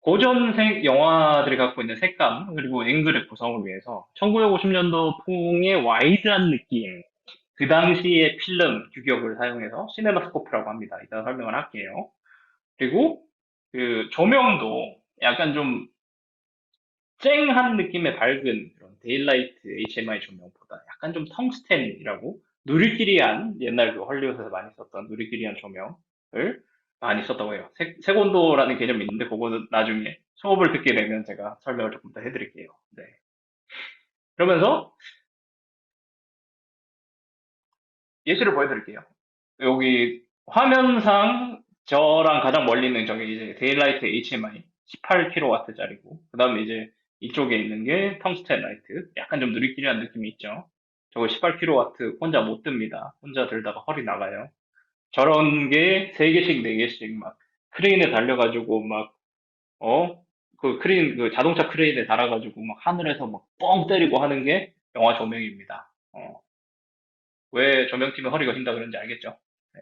고전 영화들이 갖고 있는 색감 그리고 앵글의 구성을 위해서 1950년도 풍의 와이드한 느낌 그 당시의 필름 규격을 사용해서 시네마스코프라고 합니다. 이따 설명을 할게요. 그리고 그 조명도 약간 좀 쨍한 느낌의 밝은 그런 데일라이트 HMI 조명보다 약간 좀 텅스텐이라고 누리끼리한 옛날 그 헐리우드에서 많이 썼던 누리끼리한 조명을 많이 썼다고 해요. 색온도라는 개념이 있는데 그거는 나중에 수업을 듣게 되면 제가 설명을 조금 더 해드릴게요. 네. 그러면서 예시를 보여드릴게요. 여기 화면상 저랑 가장 멀리 있는 저게 이제 데일라이트 HMI 18kW짜리고 그 다음에 이제 이쪽에 있는 게 텅스텐 라이트 약간 좀 누리끼리한 느낌이 있죠. 저거 18kW 혼자 못 듭니다. 혼자 들다가 허리 나가요. 저런 게 3개씩 4개씩 막 크레인에 달려가지고 막 그 크레인 그 자동차 크레인에 달아가지고 막 하늘에서 막 뻥 때리고 하는 게 영화 조명입니다. 왜 조명팀의 허리가 휜다 그런지 알겠죠? 네.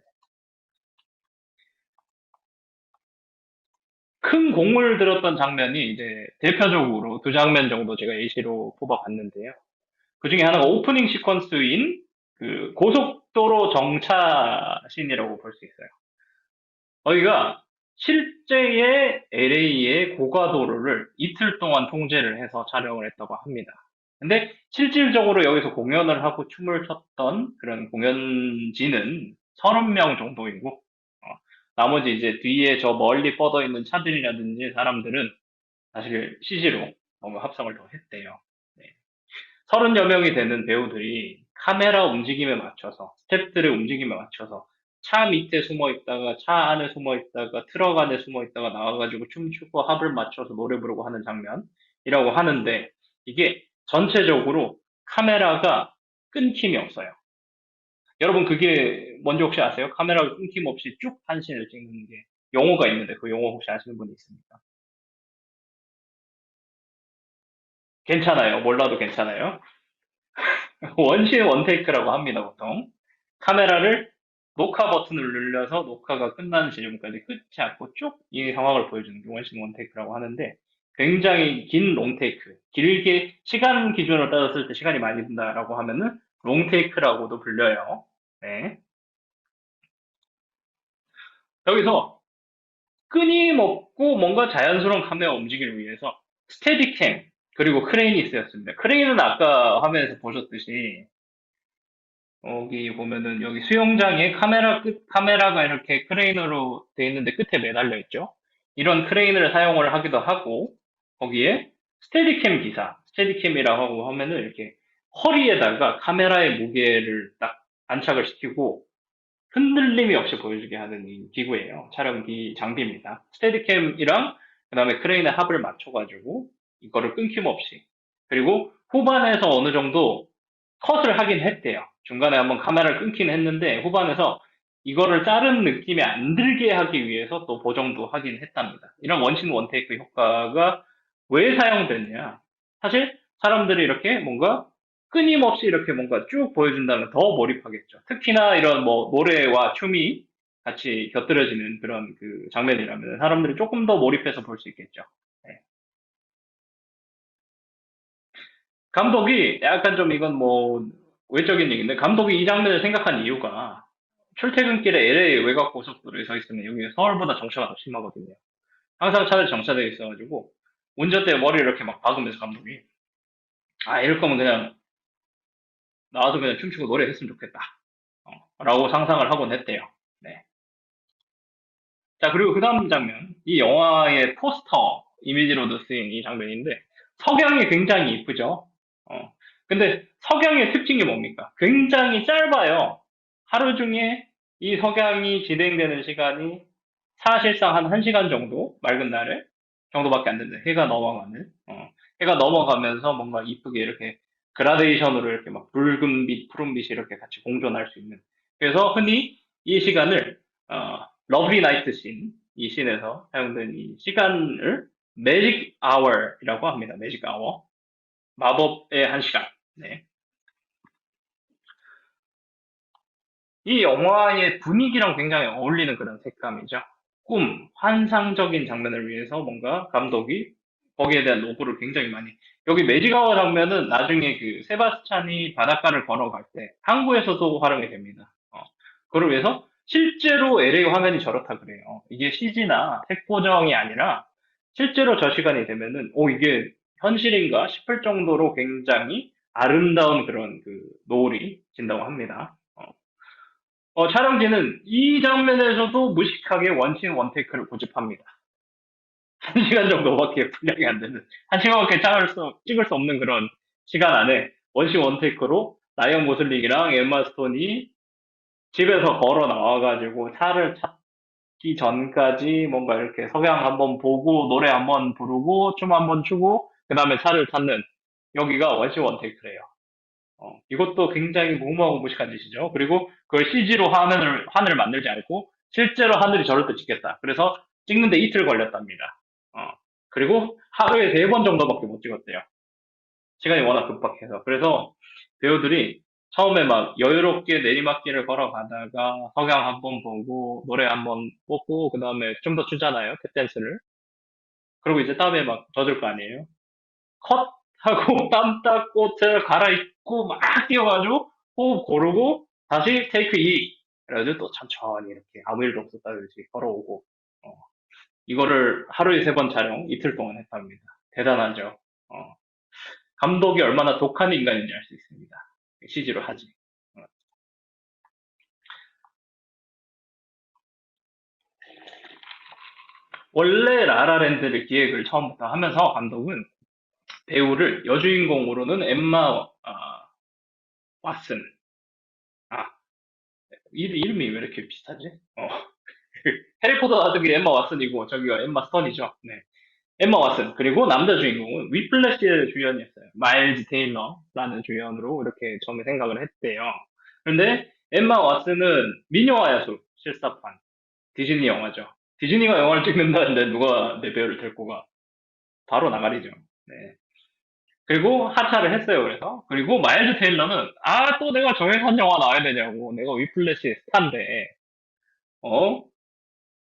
큰 공을 들었던 장면이 이제 대표적으로 두 장면 정도 제가 예시로 뽑아봤는데요. 그 중에 하나가 오프닝 시퀀스인 그 고속도로 정차 씬이라고 볼 수 있어요. 여기가 실제의 LA의 고가도로를 이틀 동안 통제를 해서 촬영을 했다고 합니다. 근데 실질적으로 여기서 공연을 하고 춤을 췄던 그런 공연지는 30명 정도이고, 나머지 이제 뒤에 저 멀리 뻗어 있는 차들이라든지 사람들은 사실 CG로 너무 합성을 더 했대요. 네. 30여 명이 되는 배우들이 카메라 움직임에 맞춰서, 스태프들의 움직임에 맞춰서 차 밑에 숨어 있다가 차 안에 숨어 있다가 트럭 안에 숨어 있다가 나와가지고 춤추고 합을 맞춰서 노래 부르고 하는 장면이라고 하는데 이게 전체적으로 카메라가 끊김이 없어요. 여러분 그게 뭔지 혹시 아세요? 카메라가 끊김 없이 쭉 한 씬을 찍는 게 용어가 있는데 그 용어 혹시 아시는 분이 있습니까? 괜찮아요. 몰라도 괜찮아요. 원신 원테이크라고 합니다, 보통. 카메라를 녹화 버튼을 눌려서 녹화가 끝나는 지점까지 끝이 않고 쭉 이 상황을 보여주는 게 원신 원테이크라고 하는데 굉장히 긴 롱테이크, 길게 시간 기준으로 따졌을 때 시간이 많이 든다라고 하면은 롱테이크라고도 불려요. 네. 여기서 끊임없고 뭔가 자연스러운 카메라 움직임을 위해서 스테디캠 그리고 크레인이 쓰였습니다. 크레인은 아까 화면에서 보셨듯이 여기 보면은 여기 수영장에 카메라가 이렇게 크레인으로 돼 있는데 끝에 매달려 있죠. 이런 크레인을 사용을 하기도 하고 거기에 스테디캠이라고 하면은 이렇게 허리에다가 카메라의 무게를 딱 안착을 시키고 흔들림이 없이 보여주게 하는 이 기구예요. 촬영기 장비입니다. 스테디캠이랑 그다음에 크레인의 합을 맞춰가지고 이거를 끊김없이 그리고 후반에서 어느 정도 컷을 하긴 했대요. 중간에 한번 카메라를 끊긴 했는데 후반에서 이거를 자른 느낌이 안 들게 하기 위해서 또 보정도 하긴 했답니다. 이런 원신 원테이크 효과가 왜 사용됐냐? 사실 사람들이 이렇게 뭔가 끊임없이 이렇게 뭔가 쭉 보여준다면 더 몰입하겠죠. 특히나 이런 뭐 노래와 춤이 같이 곁들여지는 그런 그 장면이라면 사람들이 조금 더 몰입해서 볼 수 있겠죠. 네. 감독이 약간 좀 이건 뭐 외적인 얘기인데 감독이 이 장면을 생각한 이유가 출퇴근길에 LA 외곽 고속도로에 서 있으면 여기 서울보다 정차가 더 심하거든요. 항상 차들이 정차되어 있어가지고 운전대에 머리를 이렇게 막 박으면서 감독이 아 이럴 거면 그냥 나와서 그냥 춤추고 노래했으면 좋겠다. 라고 상상을 하곤 했대요. 네. 자 그리고 그 다음 장면 이 영화의 포스터 이미지로도 쓰인 이 장면인데 석양이 굉장히 이쁘죠. 근데 석양의 특징이 뭡니까? 굉장히 짧아요. 하루 중에 이 석양이 진행되는 시간이 사실상 한 1시간 정도, 맑은 날에 정도밖에 안 된대. 해가 넘어가는. 해가 넘어가면서 뭔가 이쁘게 이렇게 그라데이션으로 이렇게 막 붉은빛, 푸른빛이 이렇게 같이 공존할 수 있는. 그래서 흔히 이 시간을, 러브리 나이트 씬, 이 씬에서 사용된 이 시간을 매직 아워이라고 합니다. 매직 아워. 마법의 1시간. 네. 이 영화의 분위기랑 굉장히 어울리는 그런 색감이죠. 환상적인 장면을 위해서 뭔가 감독이 거기에 대한 노고를 굉장히 많이. 여기 매직아워 장면은 나중에 그 세바스찬이 바닷가를 걸어갈 때 항구에서도 활용이 됩니다. 그걸 위해서 실제로 LA 화면이 저렇다 그래요. 이게 CG나 색보정이 아니라 실제로 저 시간이 되면은 이게 현실인가 싶을 정도로 굉장히 아름다운 그런 그 노을이 진다고 합니다. 촬영진은 이 장면에서도 무식하게 원신 원테이크를 고집합니다. 1시간 정도밖에 분량이 안 되는, 1시간밖에 찍을 수 없는 그런 시간 안에 원신 원테이크로 라이언 고슬링이랑 엠마 스톤이 집에서 걸어 나와가지고 차를 찾기 전까지 뭔가 이렇게 석양 한번 보고 노래 한번 부르고 춤 한번 추고 그 다음에 차를 찾는 여기가 원신 원테이크래요. 이것도 굉장히 무모하고 무식한 짓이죠. 그리고 그걸 CG로 하늘을 만들지 않고 실제로 하늘이 저럴 때 찍겠다. 그래서 찍는데 이틀 걸렸답니다. 그리고 하루에 3번 정도밖에 못 찍었대요. 시간이 워낙 급박해서. 그래서 배우들이 처음에 막 여유롭게 내리막길을 걸어가다가 석양 한번 보고 노래 한번 뽑고 그 다음에 좀 더 추잖아요. 탭댄스를. 그리고 이제 땀에 막 젖을 거 아니에요. 컷 하고 땀 닦고 갈아입고 막 뛰어가지고 호흡 고르고 다시 테이크 2 그래가지고 또 천천히 이렇게 아무 일도 없었다듯이 걸어오고 이거를 하루에 3번 촬영 이틀 동안 했답니다. 대단하죠. 어, 감독이 얼마나 독한 인간인지 알 수 있습니다. CG로 하지. 어. 원래 라라랜드를 기획을 처음부터 하면서 감독은 배우를 여주인공으로는 엠마 왓슨 아 이름이 왜 이렇게 비슷하지? 해리포터 나중에 엠마 왓슨이고 저기가 엠마 스톤이죠. 네. 엠마 왓슨 그리고 남자 주인공은 위플래시의 주연이었어요. 마일즈 테일러라는 주연으로 이렇게 처음에 생각을 했대요. 그런데 엠마 왓슨은 미녀와 야수 실사판 디즈니 영화죠. 디즈니가 영화를 찍는다는데 누가 내 배우를 데리고 가? 바로 나가리죠. 네. 그리고 하차를 했어요. 그리고 마일즈 테일러는 또 내가 정액한 영화 나와야 되냐고 내가 위플래시의 스타인데 어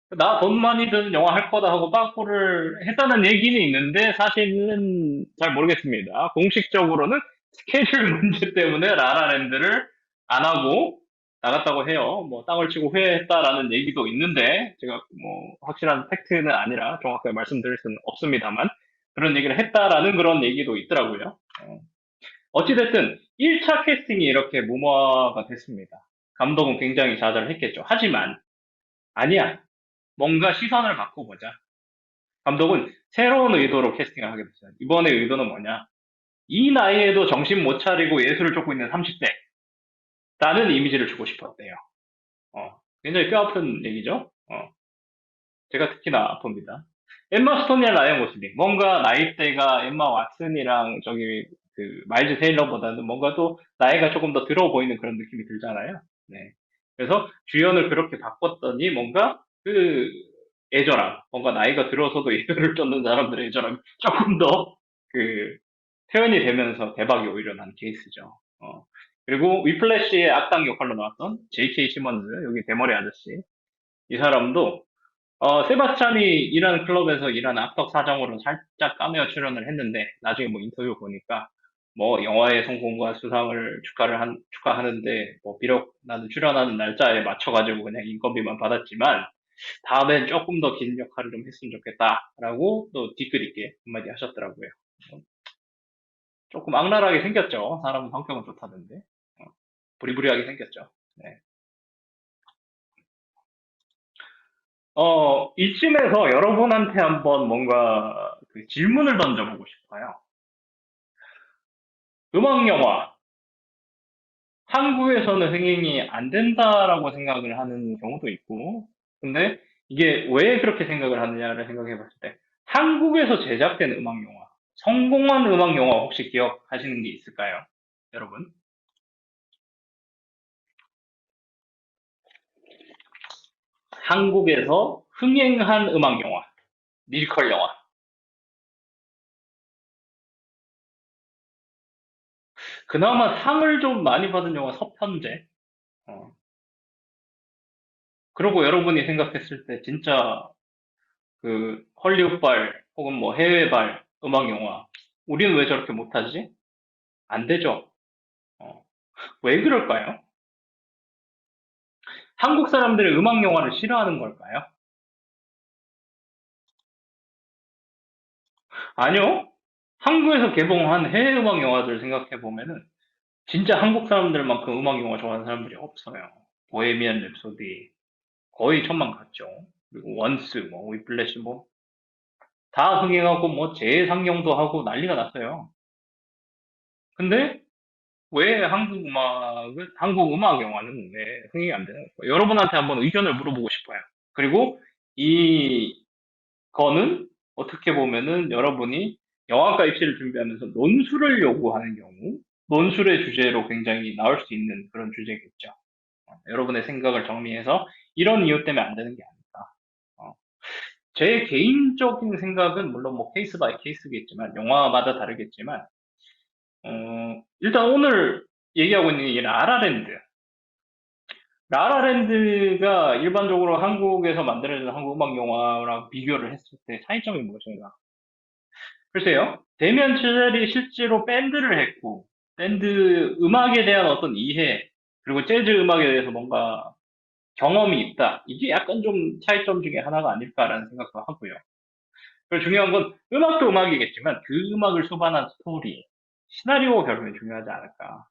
나 돈 많이 드는 영화 할 거다 하고 빠꾸를 했다는 얘기는 있는데 사실은 잘 모르겠습니다. 공식적으로는 스케줄 문제 때문에 라라랜드를 안 하고 나갔다고 해요. 뭐 땅을 치고 후회했다라는 얘기도 있는데 제가 뭐 확실한 팩트는 아니라 정확하게 말씀드릴 수는 없습니다만 그런 얘기를 했다라는 그런 얘기도 있더라고요. 어찌됐든 1차 캐스팅이 이렇게 무마가 됐습니다. 감독은 굉장히 좌절을 했겠죠. 하지만 아니야. 뭔가 시선을 바꿔보자. 감독은 새로운 의도로 캐스팅을 하게 됐어요. 이번에 의도는 뭐냐? 이 나이에도 정신 못 차리고 예술을 쫓고 있는 30대. 라는 이미지를 주고 싶었대요. 굉장히 뼈아픈 얘기죠? 제가 특히나 아픕니다. 엠마 스톤이랑 라이언 고슬링. 뭔가 나이대가 엠마 왓슨이랑 저기 그 마일즈 테일러보다는 뭔가 또 나이가 조금 더 들어 보이는 그런 느낌이 들잖아요. 네. 그래서 주연을 그렇게 바꿨더니 뭔가 그 애절함, 뭔가 나이가 들어서도 예술을 쫓는 사람들의 애절함이 조금 더 그 표현이 되면서 대박이 오히려 난 케이스죠. 그리고 위플래시의 악당 역할로 나왔던 J.K. 시먼즈, 여기 대머리 아저씨. 이 사람도 세바스찬이 일하는 클럽에서 일하는 악덕 사장으로 살짝 카메오 출연을 했는데 나중에 뭐 인터뷰 보니까 뭐 영화의 성공과 수상을 축하하는데 뭐 비록 나는 출연하는 날짜에 맞춰가지고 그냥 인건비만 받았지만 다음엔 조금 더 긴 역할을 좀 했으면 좋겠다라고 또 뒤끝 있게 한마디 하셨더라고요. 조금 악랄하게 생겼죠. 사람은 성격은 좋다던데. 부리부리하게 생겼죠. 네. 이쯤에서 여러분한테 한번 뭔가 그 질문을 던져보고 싶어요. 음악 영화. 한국에서는 흥행이 안 된다라고 생각을 하는 경우도 있고, 근데 이게 왜 그렇게 생각을 하느냐를 생각해 봤을 때, 한국에서 제작된 음악 영화, 성공한 음악 영화 혹시 기억하시는 게 있을까요? 여러분? 한국에서 흥행한 음악 영화, 뮤지컬 영화. 그나마 상을 좀 많이 받은 영화 서편제. 어, 그리고 여러분이 생각했을 때 진짜 그 헐리우드발 혹은 뭐 해외발 음악 영화 우리는 왜 저렇게 못하지? 안 되죠. 어, 왜 그럴까요? 한국 사람들의 음악 영화를 싫어하는 걸까요? 아니요. 한국에서 개봉한 해외 음악 영화들 생각해 보면은 진짜 한국 사람들만큼 음악 영화 좋아하는 사람들이 없어요. 보헤미안 랩소디 거의 천만 갔죠. 그리고 원스 뭐 위플래시 뭐 다 흥행하고 뭐 재상영도 하고 난리가 났어요. 근데 왜 한국 음악 영화는 왜 흥행이 안 되는 거예요? 여러분한테 한번 의견을 물어보고 싶어요. 그리고 이거는 어떻게 보면은 여러분이 영화과 입시를 준비하면서 논술을 요구하는 경우, 논술의 주제로 굉장히 나올 수 있는 그런 주제겠죠. 여러분의 생각을 정리해서 이런 이유 때문에 안 되는 게 아닐까. 어, 제 개인적인 생각은 물론 뭐 케이스 바이 케이스겠지만, 영화마다 다르겠지만, 일단 오늘 얘기하고 있는 이 라라랜드. 라라랜드가 일반적으로 한국에서 만들어진 한국 음악 영화랑 비교를 했을 때 차이점이 무엇인가? 글쎄요. 데미안 츤젤이 실제로 밴드를 했고, 밴드 음악에 대한 어떤 이해, 그리고 재즈 음악에 대해서 뭔가 경험이 있다. 이게 약간 좀 차이점 중에 하나가 아닐까라는 생각도 하고요. 그리고 중요한 건 음악도 음악이겠지만 그 음악을 수반한 스토리, 시나리오가 결국엔 중요하지 않을까.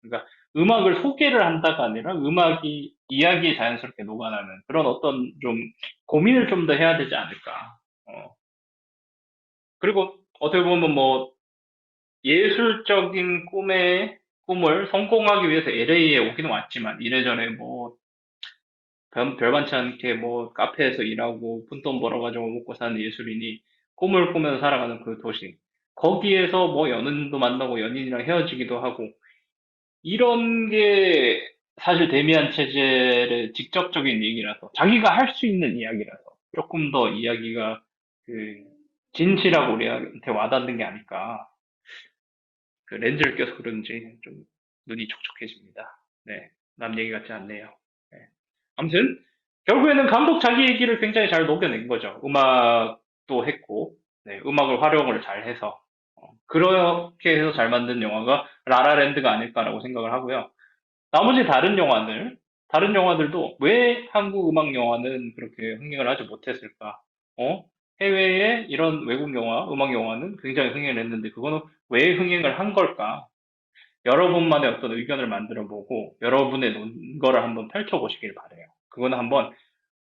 그러니까 음악을 소개를 한다가 아니라 음악이 이야기에 자연스럽게 녹아나는 그런 어떤 좀 고민을 좀 더 해야 되지 않을까. 어, 그리고 어떻게 보면 뭐 예술적인 꿈을 성공하기 위해서 LA에 오기는 왔지만 이래저래 뭐 별반치 않게 뭐 카페에서 일하고 푼돈 벌어가지고 먹고 사는 예술인이 꿈을 꾸면서 살아가는 그 도시. 거기에서 뭐 연인도 만나고 연인이랑 헤어지기도 하고 이런 게 사실 데미안 체젤의 직접적인 얘기라서 자기가 할 수 있는 이야기라서 조금 더 이야기가 그 진실하고 우리한테 와닿는 게 아닐까. 그 렌즈를 껴서 그런지 좀 눈이 촉촉해집니다. 네, 남 얘기 같지 않네요. 네. 아무튼 결국에는 감독 자기 얘기를 굉장히 잘 녹여낸 거죠. 음악도 했고, 네, 음악을 활용을 잘 해서 그렇게 해서 잘 만든 영화가 라라랜드가 아닐까라고 생각을 하고요. 나머지 다른 영화들도 왜 한국 음악 영화는 그렇게 흥행을 하지 못했을까? 어? 해외의 이런 외국 영화, 음악 영화는 굉장히 흥행을 했는데 그거는 왜 흥행을 한 걸까? 여러분만의 어떤 의견을 만들어 보고 여러분의 논거를 한번 펼쳐 보시길 바래요. 그거는 한번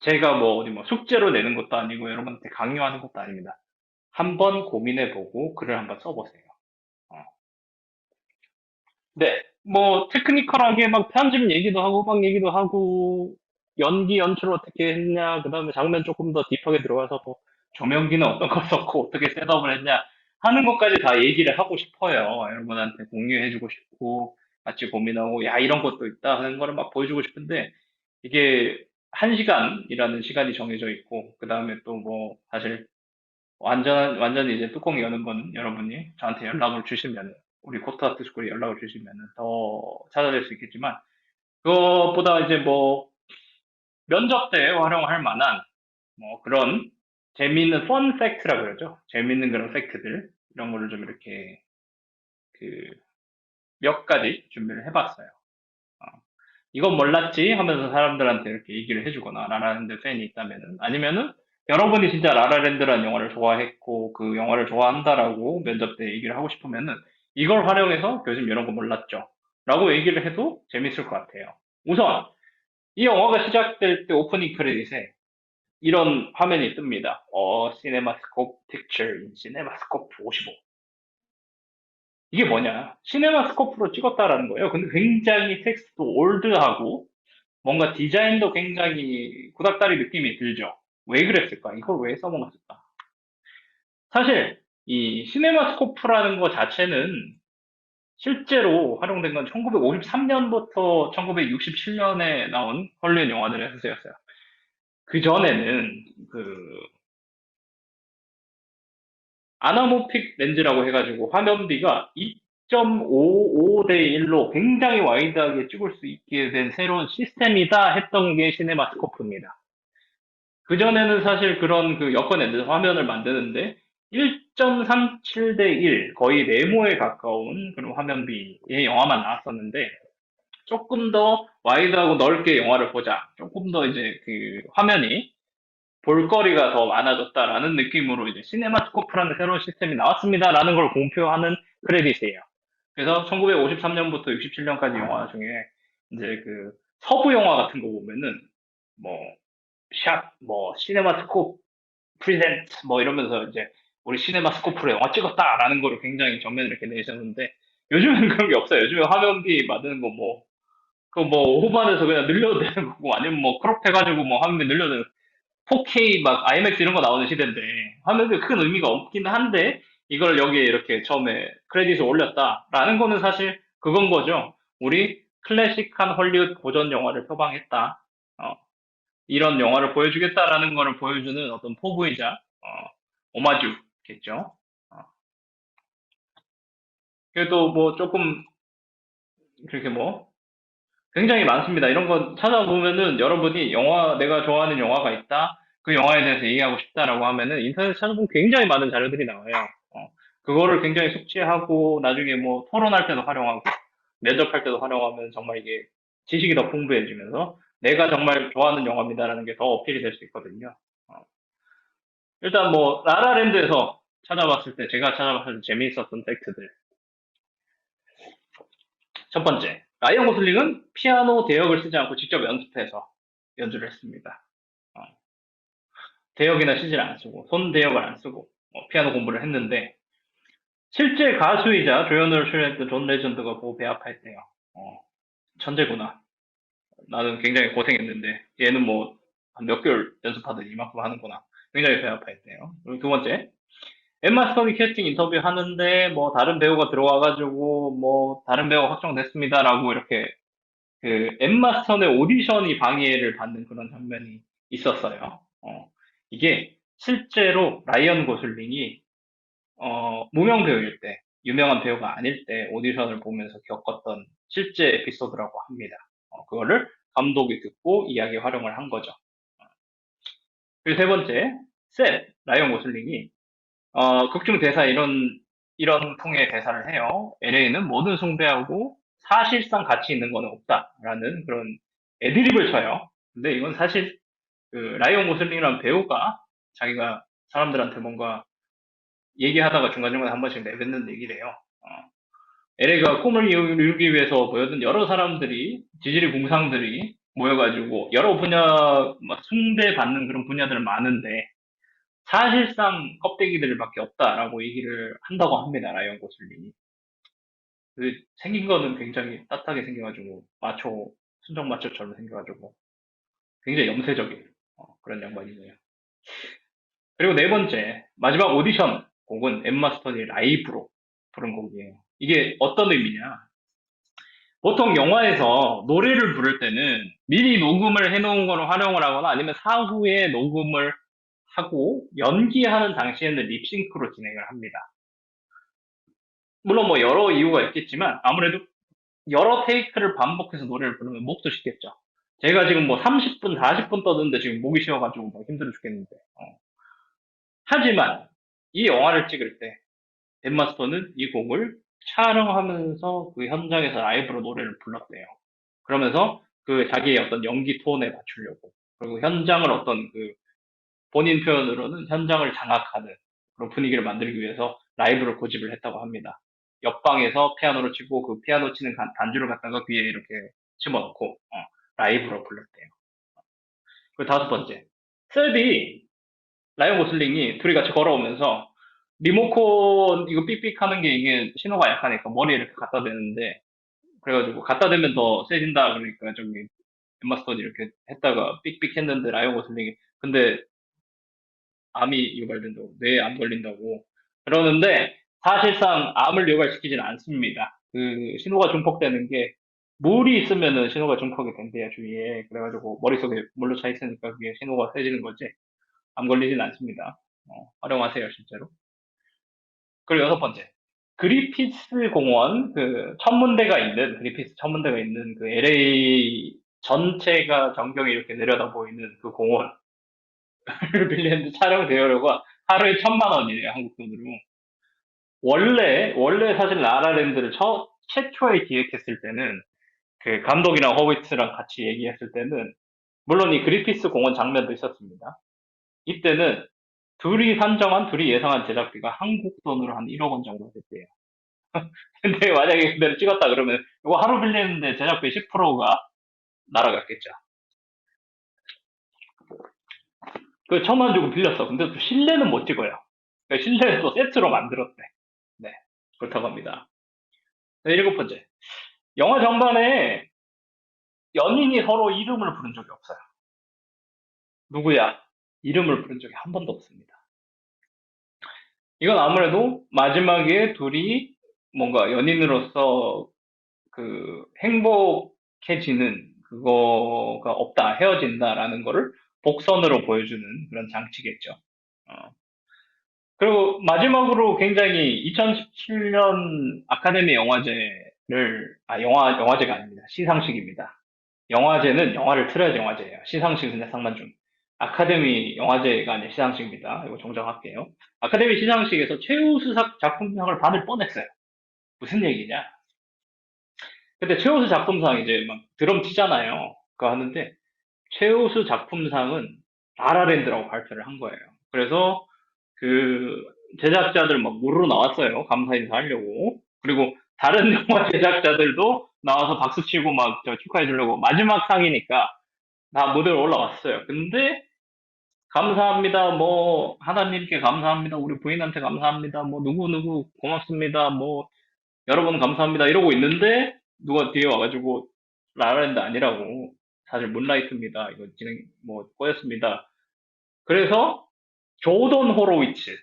제가 뭐 어디 뭐 숙제로 내는 것도 아니고 여러분한테 강요하는 것도 아닙니다. 한번 고민해 보고 글을 한번 써보세요. 어. 네, 뭐 테크니컬하게 막 편집 얘기도 하고 막 얘기도 하고 연기 연출 어떻게 했냐, 그다음에 장면 조금 더 딥하게 들어가서 뭐 조명기는 어떤 거 썼고 어떻게 셋업을 했냐 하는 것까지 다 얘기를 하고 싶어요. 여러분한테 공유해주고 싶고 같이 고민하고 야 이런 것도 있다 하는 거를 막 보여주고 싶은데 이게 1시간이라는 시간이 정해져 있고 그다음에 또 뭐 사실 완전히 이제 뚜껑 여는 건 여러분이 저한테 연락을 주시면, 우리 코트아트 스쿨에 연락을 주시면 더 찾아낼 수 있겠지만, 그것보다 이제 뭐, 면접 때 활용할 만한 뭐 그런 재미있는 펀 팩트라 그러죠. 재미있는 그런 팩트들 이런 거를 좀 이렇게 그 몇 가지 준비를 해봤어요. 어, 이건 몰랐지 하면서 사람들한테 이렇게 얘기를 해주거나 라라랜드 팬이 있다면은 아니면은 여러분이 진짜 라라랜드라는 영화를 좋아했고 그 영화를 좋아한다라고 면접 때 얘기를 하고 싶으면은 이걸 활용해서 교수님 이런 거 몰랐죠 라고 얘기를 해도 재밌을 것 같아요. 우선 이 영화가 시작될 때 오프닝 크레딧에 이런 화면이 뜹니다. 시네마스코프 픽처 인 시네마스코프 55. 이게 뭐냐? 시네마스코프로 찍었다라는 거예요. 근데 굉장히 텍스트도 올드하고 뭔가 디자인도 굉장히 구닥다리 느낌이 들죠. 왜 그랬을까? 이걸 왜 써먹었을까? 사실 이 시네마스코프라는 거 자체는 실제로 활용된 건 1953년부터 1967년에 나온 헐리우드 영화들의 서였어요. 그 전에는 그 아나모픽 렌즈라고 해가지고 화면비가 2.55대 1로 굉장히 와이드하게 찍을 수 있게 된 새로운 시스템이다 했던 게 시네마스코프입니다. 그전에는 사실 그런 그 여권 렌즈 화면을 만드는데 1.37대 1, 거의 네모에 가까운 그런 화면비의 영화만 나왔었는데 조금 더 와이드하고 넓게 영화를 보자. 조금 더 이제 그 화면이 볼거리가 더 많아졌다라는 느낌으로 이제 시네마스코프라는 새로운 시스템이 나왔습니다라는 걸 공표하는 크레딧이에요. 그래서 1953년부터 67년까지 영화 중에 이제 그 서부 영화 같은 거 보면은 뭐 샷, 뭐 시네마스코프 프리젠트 뭐 이러면서 이제 우리 시네마스코프로 영화 찍었다라는 거를 굉장히 전면에 이렇게 내셨는데 요즘은 그런 게 없어요. 요즘에 화면비 만드는 거 뭐 그 뭐 후반에서 그냥 늘려도 되는 거고 아니면 뭐 크롭 해가지고 뭐 화면비 늘려도 되는 4K 막 IMAX 이런 거 나오는 시대인데 화면비 큰 의미가 없긴 한데 이걸 여기에 이렇게 처음에 크레딧을 올렸다라는 거는 사실 그건 거죠. 우리 클래식한 헐리우드 고전 영화를 표방했다. 어, 이런 영화를 보여주겠다라는 거를 보여주는 어떤 포부이자 오마주겠죠. 어, 그래도 뭐 조금 그렇게 뭐 굉장히 많습니다. 이런 거 찾아보면은 여러분이 영화 내가 좋아하는 영화가 있다. 그 영화에 대해서 얘기하고 싶다라고 하면은 인터넷 찾아보면 굉장히 많은 자료들이 나와요. 그거를 굉장히 숙지하고 나중에 뭐 토론할 때도 활용하고 면접할 때도 활용하면 정말 이게 지식이 더 풍부해지면서 내가 정말 좋아하는 영화입니다라는 게 더 어필이 될 수 있거든요. 어, 일단 뭐 라라랜드에서 찾아봤을 때 제가 찾아봤을 때 재미있었던 팩트들 첫 번째 라이언 고슬링은 피아노 대역을 쓰지 않고 직접 연습해서 연주를 했습니다. 어, 대역이나 CG를 안 쓰고 손 대역을 안 쓰고 피아노 공부를 했는데 실제 가수이자 조연으로 출연했던 존 레전드가 보고 배합할 때요. 어, 천재구나. 나는 굉장히 고생했는데 얘는 뭐 한 몇 개월 연습하더니 이만큼 하는구나. 굉장히 배합했대요. 그리고 두 번째 엠마 스톤이 캐스팅 인터뷰 하는데 뭐 다른 배우가 들어와가지고 뭐 다른 배우가 확정됐습니다라고 이렇게 그 엠마 스톤의 오디션이 방해를 받는 그런 장면이 있었어요. 이게 실제로 라이언 고슬링이 무명 배우일 때 유명한 배우가 아닐 때 오디션을 보면서 겪었던 실제 에피소드라고 합니다. 그거를 감독이 듣고 이야기 활용을 한 거죠. 그리고 세 번째, 라이언 고슬링이 극중 대사 이런 풍의 대사를 해요. LA는 뭐든 숭배하고 사실상 가치 있는 건 없다라는 그런 애드립을 쳐요. 근데 이건 사실 그 라이언 고슬링이라는 배우가 자기가 사람들한테 뭔가 얘기하다가 중간중간에 한 번씩 내뱉는 얘기래요. LA가 꿈을 이루기 위해서 모였던 여러 사람들이 지질이 공상들이 모여가지고 여러 분야 막 숭배받는 그런 분야들 많은데 사실상 껍데기들밖에 없다라고 얘기를 한다고 합니다. 라이언 고슬링이. 그 생긴 거는 굉장히 따뜻하게 생겨가지고 마초 순정 마초처럼 생겨가지고 굉장히 염세적인 그런 양반이네요. 그리고 네 번째 마지막 오디션 곡은 엠마 스톤이 라이브로 부른 곡이에요. 이게 어떤 의미냐? 보통 영화에서 노래를 부를 때는 미리 녹음을 해놓은 거를 활용을 하거나 아니면 사후에 녹음을 하고 연기하는 당시에는 립싱크로 진행을 합니다. 물론 뭐 여러 이유가 있겠지만 아무래도 여러 테이크를 반복해서 노래를 부르면 목도 쉽겠죠. 제가 지금 뭐 30분, 40분 떠드는데 지금 목이 쉬어가지고 막 힘들어 죽겠는데. 하지만 이 영화를 찍을 때 벤마스터는 이 곡을 촬영하면서 그 현장에서 라이브로 노래를 불렀대요. 그러면서 그 자기의 어떤 연기 톤에 맞추려고. 그리고 현장을 어떤 그 본인 표현으로는 현장을 장악하는 그런 분위기를 만들기 위해서 라이브를 고집을 했다고 합니다. 옆방에서 피아노를 치고 그 피아노 치는 단주를 갖다가 귀에 이렇게 집어넣고 라이브로 불렀대요. 그 다섯 번째. 셀비 라이언 고슬링이 둘이 같이 걸어오면서 리모컨 이거 삑삑 하는 게 이게 신호가 약하니까 머리에 이렇게 갖다 대는데 그래가지고 갖다 대면 더 세진다 그러니까 저기 엠마 스톤이 이렇게 했다가 삑삑 했는데 라이언 고슬링이 근데 암이 유발된다고 뇌에 암 걸린다고 그러는데 사실상 암을 유발시키지는 않습니다. 그 신호가 증폭되는 게 물이 있으면은 신호가 증폭이 된대요 주위에 그래가지고 머릿속에 물로 차 있으니까 그게 신호가 세지는 거지 암 걸리진 않습니다. 활용하세요 실제로. 그리고 여섯 번째. 그리피스 공원, 그 천문대가 있는, 그리피스 천문대가 있는 그 LA 전체가 전경이 이렇게 내려다 보이는 그 공원을 빌렸는데 촬영 대여료가 하루에 1,000만 원이에요, 한국 돈으로. 원래 사실 라라랜드를 최초에 기획했을 때는 그 감독이랑 허비츠랑 같이 얘기했을 때는 물론 이 그리피스 공원 장면도 있었습니다. 이때는 둘이 예상한 제작비가 한국 돈으로 한 1억 원 정도 됐대요. 근데 만약에 그대로 찍었다 그러면 이거 하루 빌리는데 제작비 10%가 날아갔겠죠. 그 1,000만 주고 빌렸어. 근데 또 실내는 못 찍어요. 그러니까 실내는 또 세트로 만들었대. 네. 그렇다고 합니다. 네, 일곱 번째. 영화 전반에 연인이 서로 이름을 부른 적이 없어요. 누구야? 이름을 부른 적이 한 번도 없습니다. 이건 아무래도 마지막에 둘이 뭔가 연인으로서 그 행복해지는 그거가 없다, 헤어진다라는 거를 복선으로 보여주는 그런 장치겠죠. 어. 그리고 마지막으로 굉장히 2017년 아카데미 영화제가 아닙니다. 시상식입니다. 영화제는 영화를 틀어야지 영화제예요. 시상식은 그냥 상만 중. 아카데미 영화제가 아니라 시상식입니다. 이거 정정할게요. 아카데미 시상식에서 최우수상 작품상을 받을 뻔했어요. 무슨 얘기냐? 근데 최우수 작품상 이제 막 드럼 치잖아요. 그거 하는데 최우수 작품상은 라라랜드라고 발표를 한 거예요. 그래서 그 제작자들 막 우르르 나왔어요. 감사 인사하려고. 그리고 다른 영화 제작자들도 나와서 박수 치고 막 축하해 주려고 마지막 상이니까 다 무대에 올라왔어요. 근데 감사합니다. 뭐 하나님께 감사합니다. 우리 부인한테 감사합니다. 뭐 누구누구 고맙습니다. 뭐 여러분 감사합니다. 이러고 있는데 누가 뒤에 와가지고 라라랜드 아니라고 사실 문라이트입니다. 이거 진행 뭐 꼬였습니다. 그래서 조던 호로위츠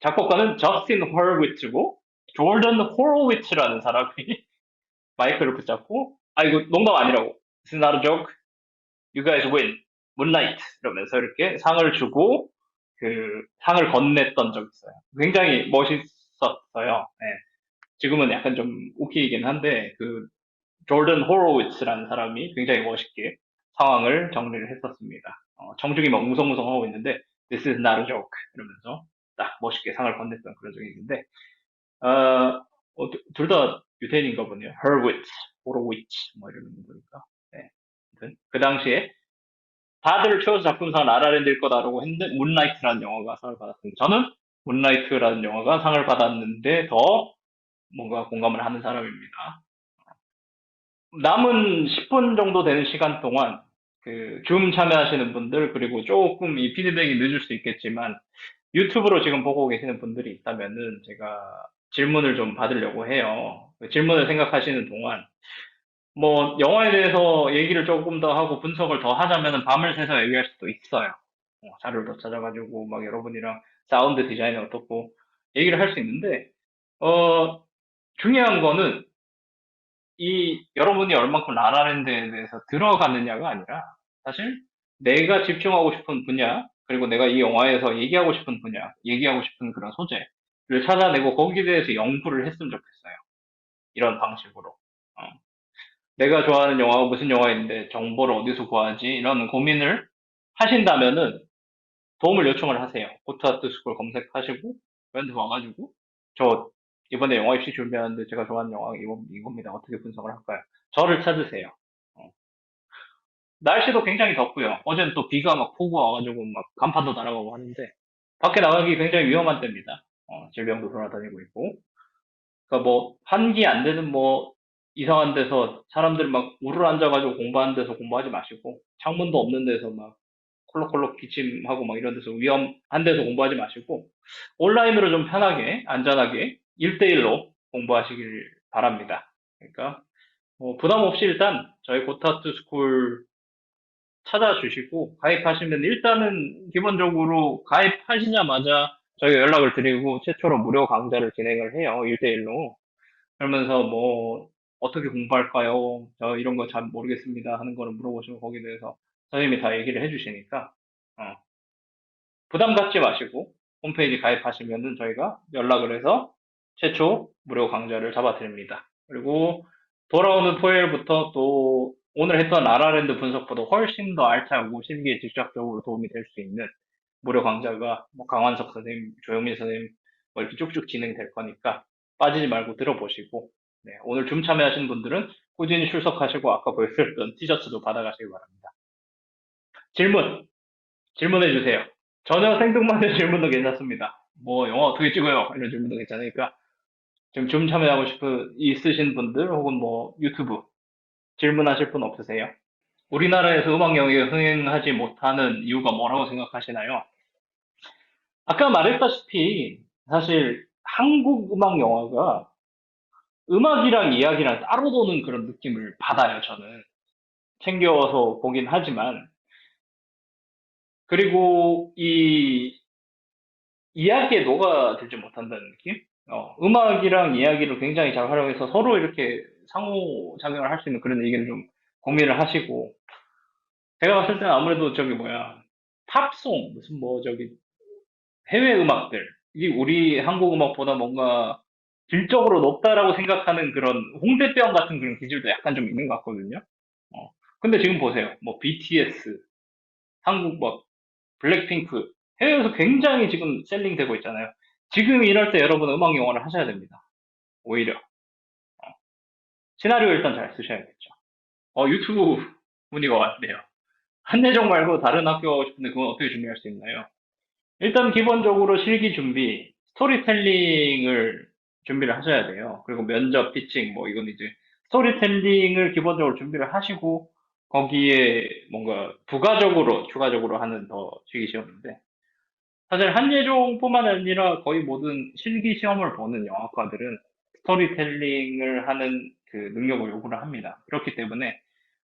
작곡가는 저스틴 호로위츠고 조던 호로위츠라는 사람이 마이크를 붙잡고 아 이거 농담 아니라고 It's not a joke. You guys win. 문라이트 이러면서 이렇게 상을 주고 그 상을 건넸던 적이 있어요. 굉장히 멋있었어요. 네. 지금은 약간 좀 웃기긴 한데 그 조던 호로위츠라는 사람이 굉장히 멋있게 상황을 정리를 했었습니다. 청중이 막 웅성웅성하고 있는데 This is not a joke 이러면서 딱 멋있게 상을 건넸던 그런 적이 있는데 둘 다 유태인인가 보네요. 허로위츠, 호로위츠 뭐 이러는 거 보니까 네. 아무튼 그 당시에 다들 최우수 작품상 라라랜드일 거다라고 했는데 문라이트라는 영화가 상을 받았습니다. 저는 문라이트라는 영화가 상을 받았는데 더 뭔가 공감을 하는 사람입니다. 남은 10분 정도 되는 시간 동안 그 줌 참여하시는 분들 그리고 조금 이 피드백이 늦을 수 있겠지만 유튜브로 지금 보고 계시는 분들이 있다면은 제가 질문을 좀 받으려고 해요. 그 질문을 생각하시는 동안 뭐 영화에 대해서 얘기를 조금 더 하고 분석을 더 하자면은 밤을 새서 얘기할 수도 있어요. 자료를 더 찾아가지고 막 여러분이랑 사운드 디자인이 어떻고 얘기를 할 수 있는데 어 중요한 거는 이 여러분이 얼만큼 라라랜드에 대해서 들어가느냐가 아니라 사실 내가 집중하고 싶은 분야 그리고 내가 이 영화에서 얘기하고 싶은 분야, 얘기하고 싶은 그런 소재를 찾아내고 거기에 대해서 연구를 했으면 좋겠어요. 이런 방식으로. 어. 내가 좋아하는 영화가 무슨 영화인데 정보를 어디서 구하지? 이런 고민을 하신다면은 도움을 요청을 하세요. 고트아트 스쿨 검색하시고 저한테 와가지고 저 이번에 영화 입시 준비하는데 제가 좋아하는 영화 이겁니다. 어떻게 분석을 할까요? 저를 찾으세요. 어. 날씨도 굉장히 덥고요. 어제는 또 비가 막 폭우 와가지고 막 간판도 날아가고 하는데 밖에 나가기 굉장히 위험한 때입니다. 질병도 돌아다니고 있고. 그러니까 뭐 환기 안 되는 뭐 이상한 데서 사람들 막 우르르 앉아가지고 공부하는 데서 공부하지 마시고 창문도 없는 데서 막 콜록콜록 기침하고 막 이런 데서 위험한 데서 공부하지 마시고 온라인으로 좀 편하게 안전하게 1대1로 공부하시길 바랍니다. 그러니까 부담 없이 일단 저희 고타투 스쿨 찾아주시고 가입하시면 일단은 기본적으로 가입하시자마자 저희가 연락을 드리고 최초로 무료 강좌를 진행을 해요. 1대1로. 그러면서 뭐 어떻게 공부할까요? 저 이런 거 잘 모르겠습니다 하는 거를 물어보시면 거기에 대해서 선생님이 다 얘기를 해주시니까 어, 부담 갖지 마시고 홈페이지 가입하시면은 저희가 연락을 해서 최초 무료 강좌를 잡아드립니다. 그리고 돌아오는 토요일부터 또 오늘 했던 라라랜드 분석보다 훨씬 더 알차고 실기에 직접적으로 도움이 될 수 있는 무료 강좌가 뭐 강환석 선생님, 조영민 선생님 뭐 이렇게 쭉쭉 진행될 거니까 빠지지 말고 들어보시고 네, 오늘 줌 참여하신 분들은 꾸준히 출석하시고 아까 보여드렸던 티셔츠도 받아가시기 바랍니다. 질문해 주세요. 전혀 생뚱맞은 질문도 괜찮습니다. 뭐 영화 어떻게 찍어요? 이런 질문도 괜찮으니까 지금 줌 참여하고 있으신 분들 혹은 뭐 유튜브 질문하실 분 없으세요? 우리나라에서 음악 영역에 흥행하지 못하는 이유가 뭐라고 생각하시나요? 아까 말했다시피 사실 한국 음악 영화가 음악이랑 이야기랑 따로 노는 그런 느낌을 받아요, 저는. 챙겨서 보긴 하지만. 그리고 이 이야기에 녹아들지 못한다는 느낌? 음악이랑 이야기를 굉장히 잘 활용해서 서로 이렇게 상호작용을 할 수 있는 그런 얘기를 좀 고민을 하시고, 제가 봤을 때는 아무래도 저기 뭐야, 팝송, 무슨 뭐 저기 해외 음악들, 이게 우리 한국 음악보다 뭔가 질적으로 높다라고 생각하는 그런 홍대병 같은 그런 기질도 약간 좀 있는 것 같거든요. 어. 근데 지금 보세요. 뭐 BTS, 한국 뭐 블랙핑크, 해외에서 굉장히 지금 셀링되고 있잖아요. 지금 이럴 때 여러분 음악 영화를 하셔야 됩니다. 오히려. 시나리오 일단 잘 쓰셔야겠죠. 유튜브 문의가 왔네요. 한예종 말고 다른 학교 가고 싶은데 그건 어떻게 준비할 수 있나요? 일단 기본적으로 실기 준비, 스토리텔링을 준비를 하셔야 돼요. 그리고 면접, 피칭, 뭐 이건 이제 스토리텔링을 기본적으로 준비를 하시고 거기에 뭔가 부가적으로, 추가적으로 하는 더 실기 시험인데 사실 한예종뿐만 아니라 거의 모든 실기 시험을 보는 영화과들은 스토리텔링을 하는 그 능력을 요구를 합니다. 그렇기 때문에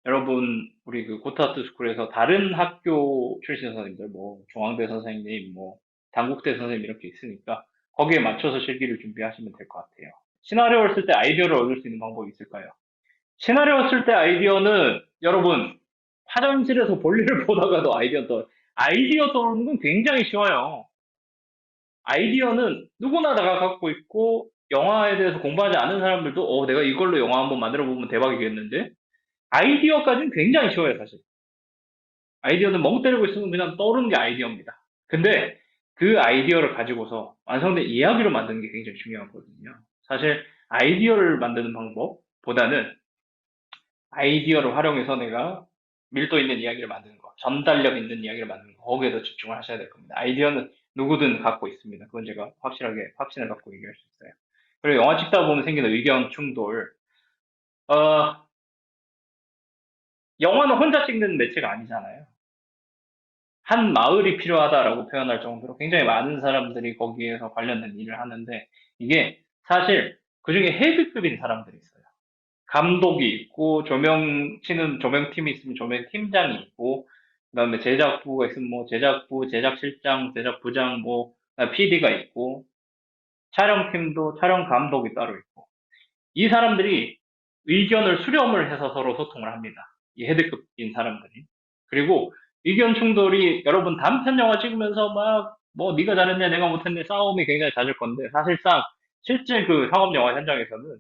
여러분 우리 그 고트아트 스쿨에서 다른 학교 출신 선생님들 뭐 중앙대 선생님 뭐 단국대 선생님 이렇게 있으니까 거기에 맞춰서 실기를 준비하시면 될 것 같아요. 시나리오를 쓸 때 아이디어를 얻을 수 있는 방법이 있을까요? 시나리오 쓸 때 아이디어는 여러분 화장실에서 볼일을 보다가도 아이디어 떠오르는 건 굉장히 쉬워요. 아이디어는 누구나 다 갖고 있고 영화에 대해서 공부하지 않은 사람들도 내가 이걸로 영화 한번 만들어 보면 대박이겠는데 아이디어까지는 굉장히 쉬워요 사실. 아이디어는 멍 때리고 있으면 그냥 떠오르는 게 아이디어입니다. 근데 그 아이디어를 가지고서 완성된 이야기로 만드는 게 굉장히 중요하거든요. 사실 아이디어를 만드는 방법보다는 아이디어를 활용해서 내가 밀도 있는 이야기를 만드는 거, 전달력 있는 이야기를 만드는 거, 거기에 더 집중을 하셔야 될 겁니다. 아이디어는 누구든 갖고 있습니다. 그건 제가 확신을 갖고 얘기할 수 있어요. 그리고 영화 찍다 보면 생기는 의견 충돌. 어, 영화는 혼자 찍는 매체가 아니잖아요. 한 마을이 필요하다라고 표현할 정도로 굉장히 많은 사람들이 거기에서 관련된 일을 하는데 이게 사실 그중에 헤드급인 사람들이 있어요. 감독이 있고 조명 치는 조명팀이 있으면 조명팀장이 있고 그다음에 제작부가 있으면 뭐 제작부, 제작실장, 제작부장 뭐 PD가 있고 촬영팀도 촬영 감독이 따로 있고 이 사람들이 의견을 수렴을 해서 서로 소통을 합니다. 이 헤드급인 사람들이. 그리고 의견 충돌이 여러분 단편 영화 찍으면서 막 뭐 네가 잘했네 내가 못했네 싸움이 굉장히 잦을 건데 사실상 실제 그 상업 영화 현장에서는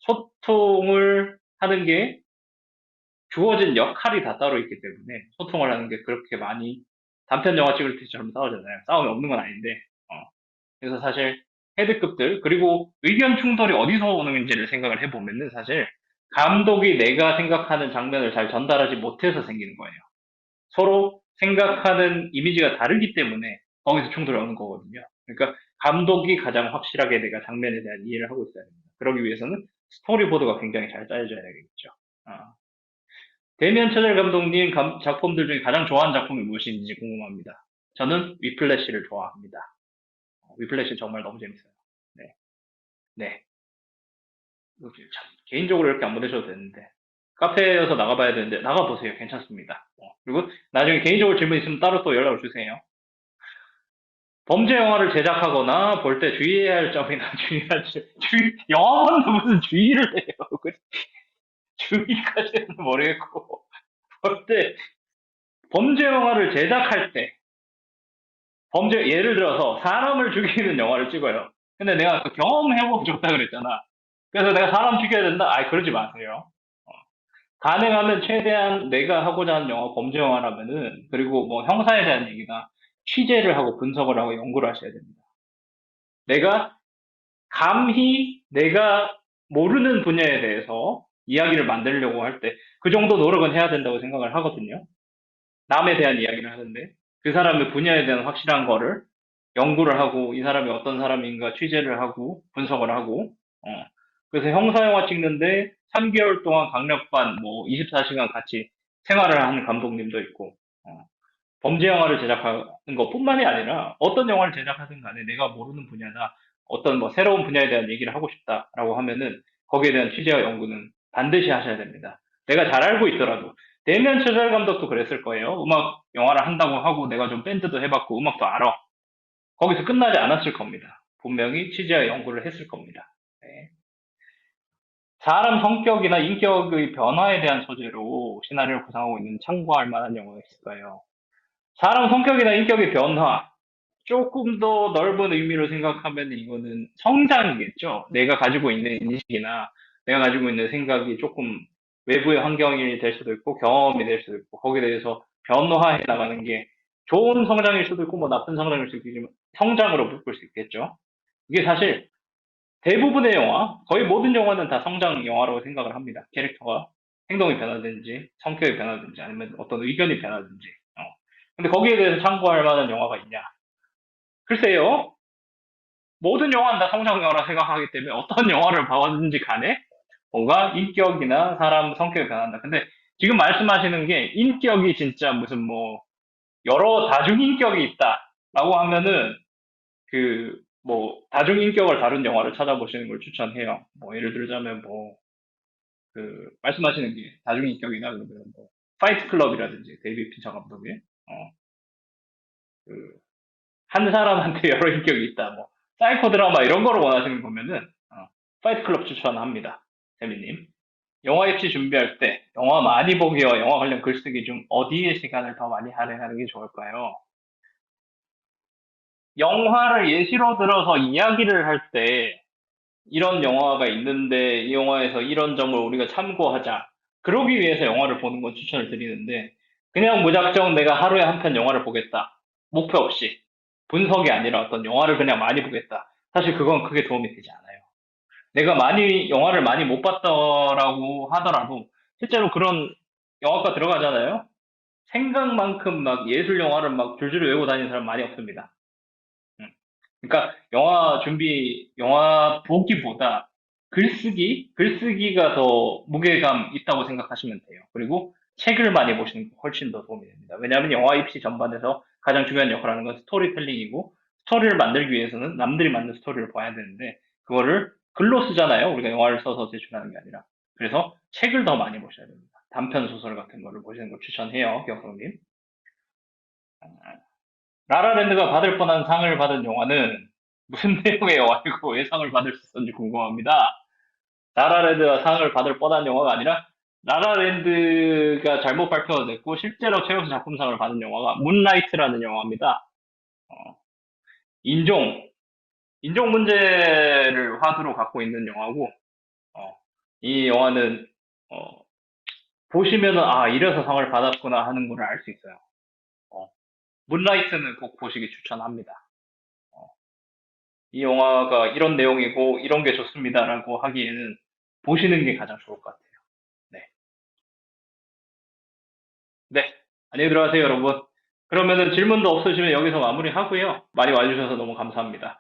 소통을 하는 게 주어진 역할이 다 따로 있기 때문에 소통을 하는 게 그렇게 많이 단편 영화 찍을 때처럼 싸우잖아요. 싸움이 없는 건 아닌데. 어. 그래서 사실 헤드급들 그리고 의견 충돌이 어디서 오는지를 생각을 해보면은 사실 감독이 내가 생각하는 장면을 잘 전달하지 못해서 생기는 거예요. 서로 생각하는 이미지가 다르기 때문에 거기서 충돌이 오는 거거든요. 그러니까 감독이 가장 확실하게 내가 장면에 대한 이해를 하고 있어야 됩니다. 그러기 위해서는 스토리보드가 굉장히 잘 짜여져야 되겠죠. 아. 데미안 차젤 감독님 작품들 중에 가장 좋아하는 작품이 무엇인지 궁금합니다. 저는 위플래시를 좋아합니다. 위플래시 정말 너무 재밌어요. 네. 네. 참, 개인적으로 이렇게 안 보내셔도 되는데. 카페여서 나가봐야 되는데, 나가보세요. 괜찮습니다. 그리고 나중에 개인적으로 질문 있으면 따로 또 연락을 주세요. 범죄 영화를 제작하거나 볼 때 주의해야 할 점이나 영화 보는데 무슨 주의를 해요. 주의까지는 모르겠고. 볼 때, 범죄 영화를 제작할 때, 예를 들어서 사람을 죽이는 영화를 찍어요. 근데 내가 그 경험해보고 좋다 그랬잖아. 그래서 내가 사람 죽여야 된다? 아이, 그러지 마세요. 어. 가능하면 최대한 내가 하고자 하는 영화, 범죄 영화라면은, 그리고 뭐 형사에 대한 얘기나 취재를 하고 분석을 하고 연구를 하셔야 됩니다. 내가 감히 내가 모르는 분야에 대해서 이야기를 만들려고 할 때 그 정도 노력은 해야 된다고 생각을 하거든요. 남에 대한 이야기를 하는데 그 사람의 분야에 대한 확실한 거를 연구를 하고 이 사람이 어떤 사람인가 취재를 하고 분석을 하고 그래서 형사영화 찍는데 3개월 동안 강력반 뭐 24시간 같이 생활을 하는 감독님도 있고 범죄 영화를 제작하는 것뿐만이 아니라 어떤 영화를 제작하든 간에 내가 모르는 분야나 어떤 뭐 새로운 분야에 대한 얘기를 하고 싶다라고 하면은 거기에 대한 취재와 연구는 반드시 하셔야 됩니다. 내가 잘 알고 있더라도 데미안 처젤 감독도 그랬을 거예요. 음악 영화를 한다고 하고 내가 좀 밴드도 해봤고 음악도 알아. 거기서 끝나지 않았을 겁니다. 분명히 취재와 연구를 했을 겁니다. 네. 사람 성격이나 인격의 변화에 대한 소재로 시나리오를 구성하고 있는 참고할 만한 영화가 있을까요? 사람 성격이나 인격의 변화, 조금 더 넓은 의미로 생각하면 이거는 성장이겠죠. 내가 가지고 있는 인식이나 내가 가지고 있는 생각이 조금 외부의 환경이 될 수도 있고 경험이 될 수도 있고 거기에 대해서 변화해 나가는 게 좋은 성장일 수도 있고 뭐 나쁜 성장일 수도 있지만 성장으로 묶을 수 있겠죠. 이게 사실 대부분의 영화, 거의 모든 영화는 다 성장 영화라고 생각을 합니다. 캐릭터가 행동이 변하든지 성격이 변하든지 아니면 어떤 의견이 변하든지. 근데 거기에 대해서 참고할 만한 영화가 있냐? 글쎄요. 모든 영화는 다 성장 영화라 생각하기 때문에 어떤 영화를 봐왔는지 간에 뭔가 인격이나 사람 성격이 변한다. 근데 지금 말씀하시는 게 인격이 진짜 무슨 뭐 여러 다중인격이 있다라고 하면은 그 뭐 다중인격을 다룬 영화를 찾아보시는 걸 추천해요. 뭐 예를 들자면 뭐 그 말씀하시는 게 다중인격이나 그러면 뭐 파이트 클럽이라든지 데이비드 핀처 감독의 그 한 사람한테 여러 인격이 있다. 뭐 사이코 드라마 이런 거를 원하시는 거면은 파이트 클럽 추천합니다. 재민님. 영화 입시 준비할 때 영화 많이 보기와 영화 관련 글쓰기 중 어디에 시간을 더 많이 할애하는 게 좋을까요? 영화를 예시로 들어서 이야기를 할 때 이런 영화가 있는데 이 영화에서 이런 점을 우리가 참고하자. 그러기 위해서 영화를 보는 건 추천을 드리는데 그냥 무작정 내가 하루에 한 편 영화를 보겠다. 목표 없이. 분석이 아니라 어떤 영화를 그냥 많이 보겠다. 사실 그건 크게 도움이 되지 않아요. 내가 영화를 많이 못 봤더라고 하더라도 실제로 그런 영화과 들어가잖아요. 생각만큼 막 예술 영화를 막 줄줄이 외우고 다니는 사람 많이 없습니다. 음. 그러니까 영화 보기보다 글쓰기가 더 무게감 있다고 생각하시면 돼요. 그리고 책을 많이 보시는 게 훨씬 더 도움이 됩니다. 왜냐하면 영화 입시 전반에서 가장 중요한 역할을 하는 건 스토리텔링이고, 스토리를 만들기 위해서는 남들이 만든 스토리를 봐야 되는데, 그거를 글로 쓰잖아요. 우리가 영화를 써서 제출하는 게 아니라. 그래서 책을 더 많이 보셔야 됩니다. 단편 소설 같은 거를 보시는 걸 추천해요, 기억성님. 라라랜드가 받을 뻔한 상을 받은 영화는 무슨 내용의 영화이고 왜 상을 받을 수 있었는지 궁금합니다. 라라랜드가 상을 받을 뻔한 영화가 아니라 라라랜드가 잘못 발표가 됐고 실제로 최우수 작품상을 받은 영화가 문라이트라는 영화입니다. 어, 인종, 인종 문제를 화두로 갖고 있는 영화고 이 영화는 어, 보시면은, 아, 이래서 상을 받았구나 하는 걸 알 수 있어요. 어, 문라이트는 꼭 보시기 추천합니다. 어, 이 영화가 이런 내용이고 이런 게 좋습니다라고 하기에는 보시는 게 가장 좋을 것 같아요. 네. 네. 안녕히 들어가세요, 여러분. 그러면은 질문도 없으시면 여기서 마무리하고요. 많이 와주셔서 너무 감사합니다.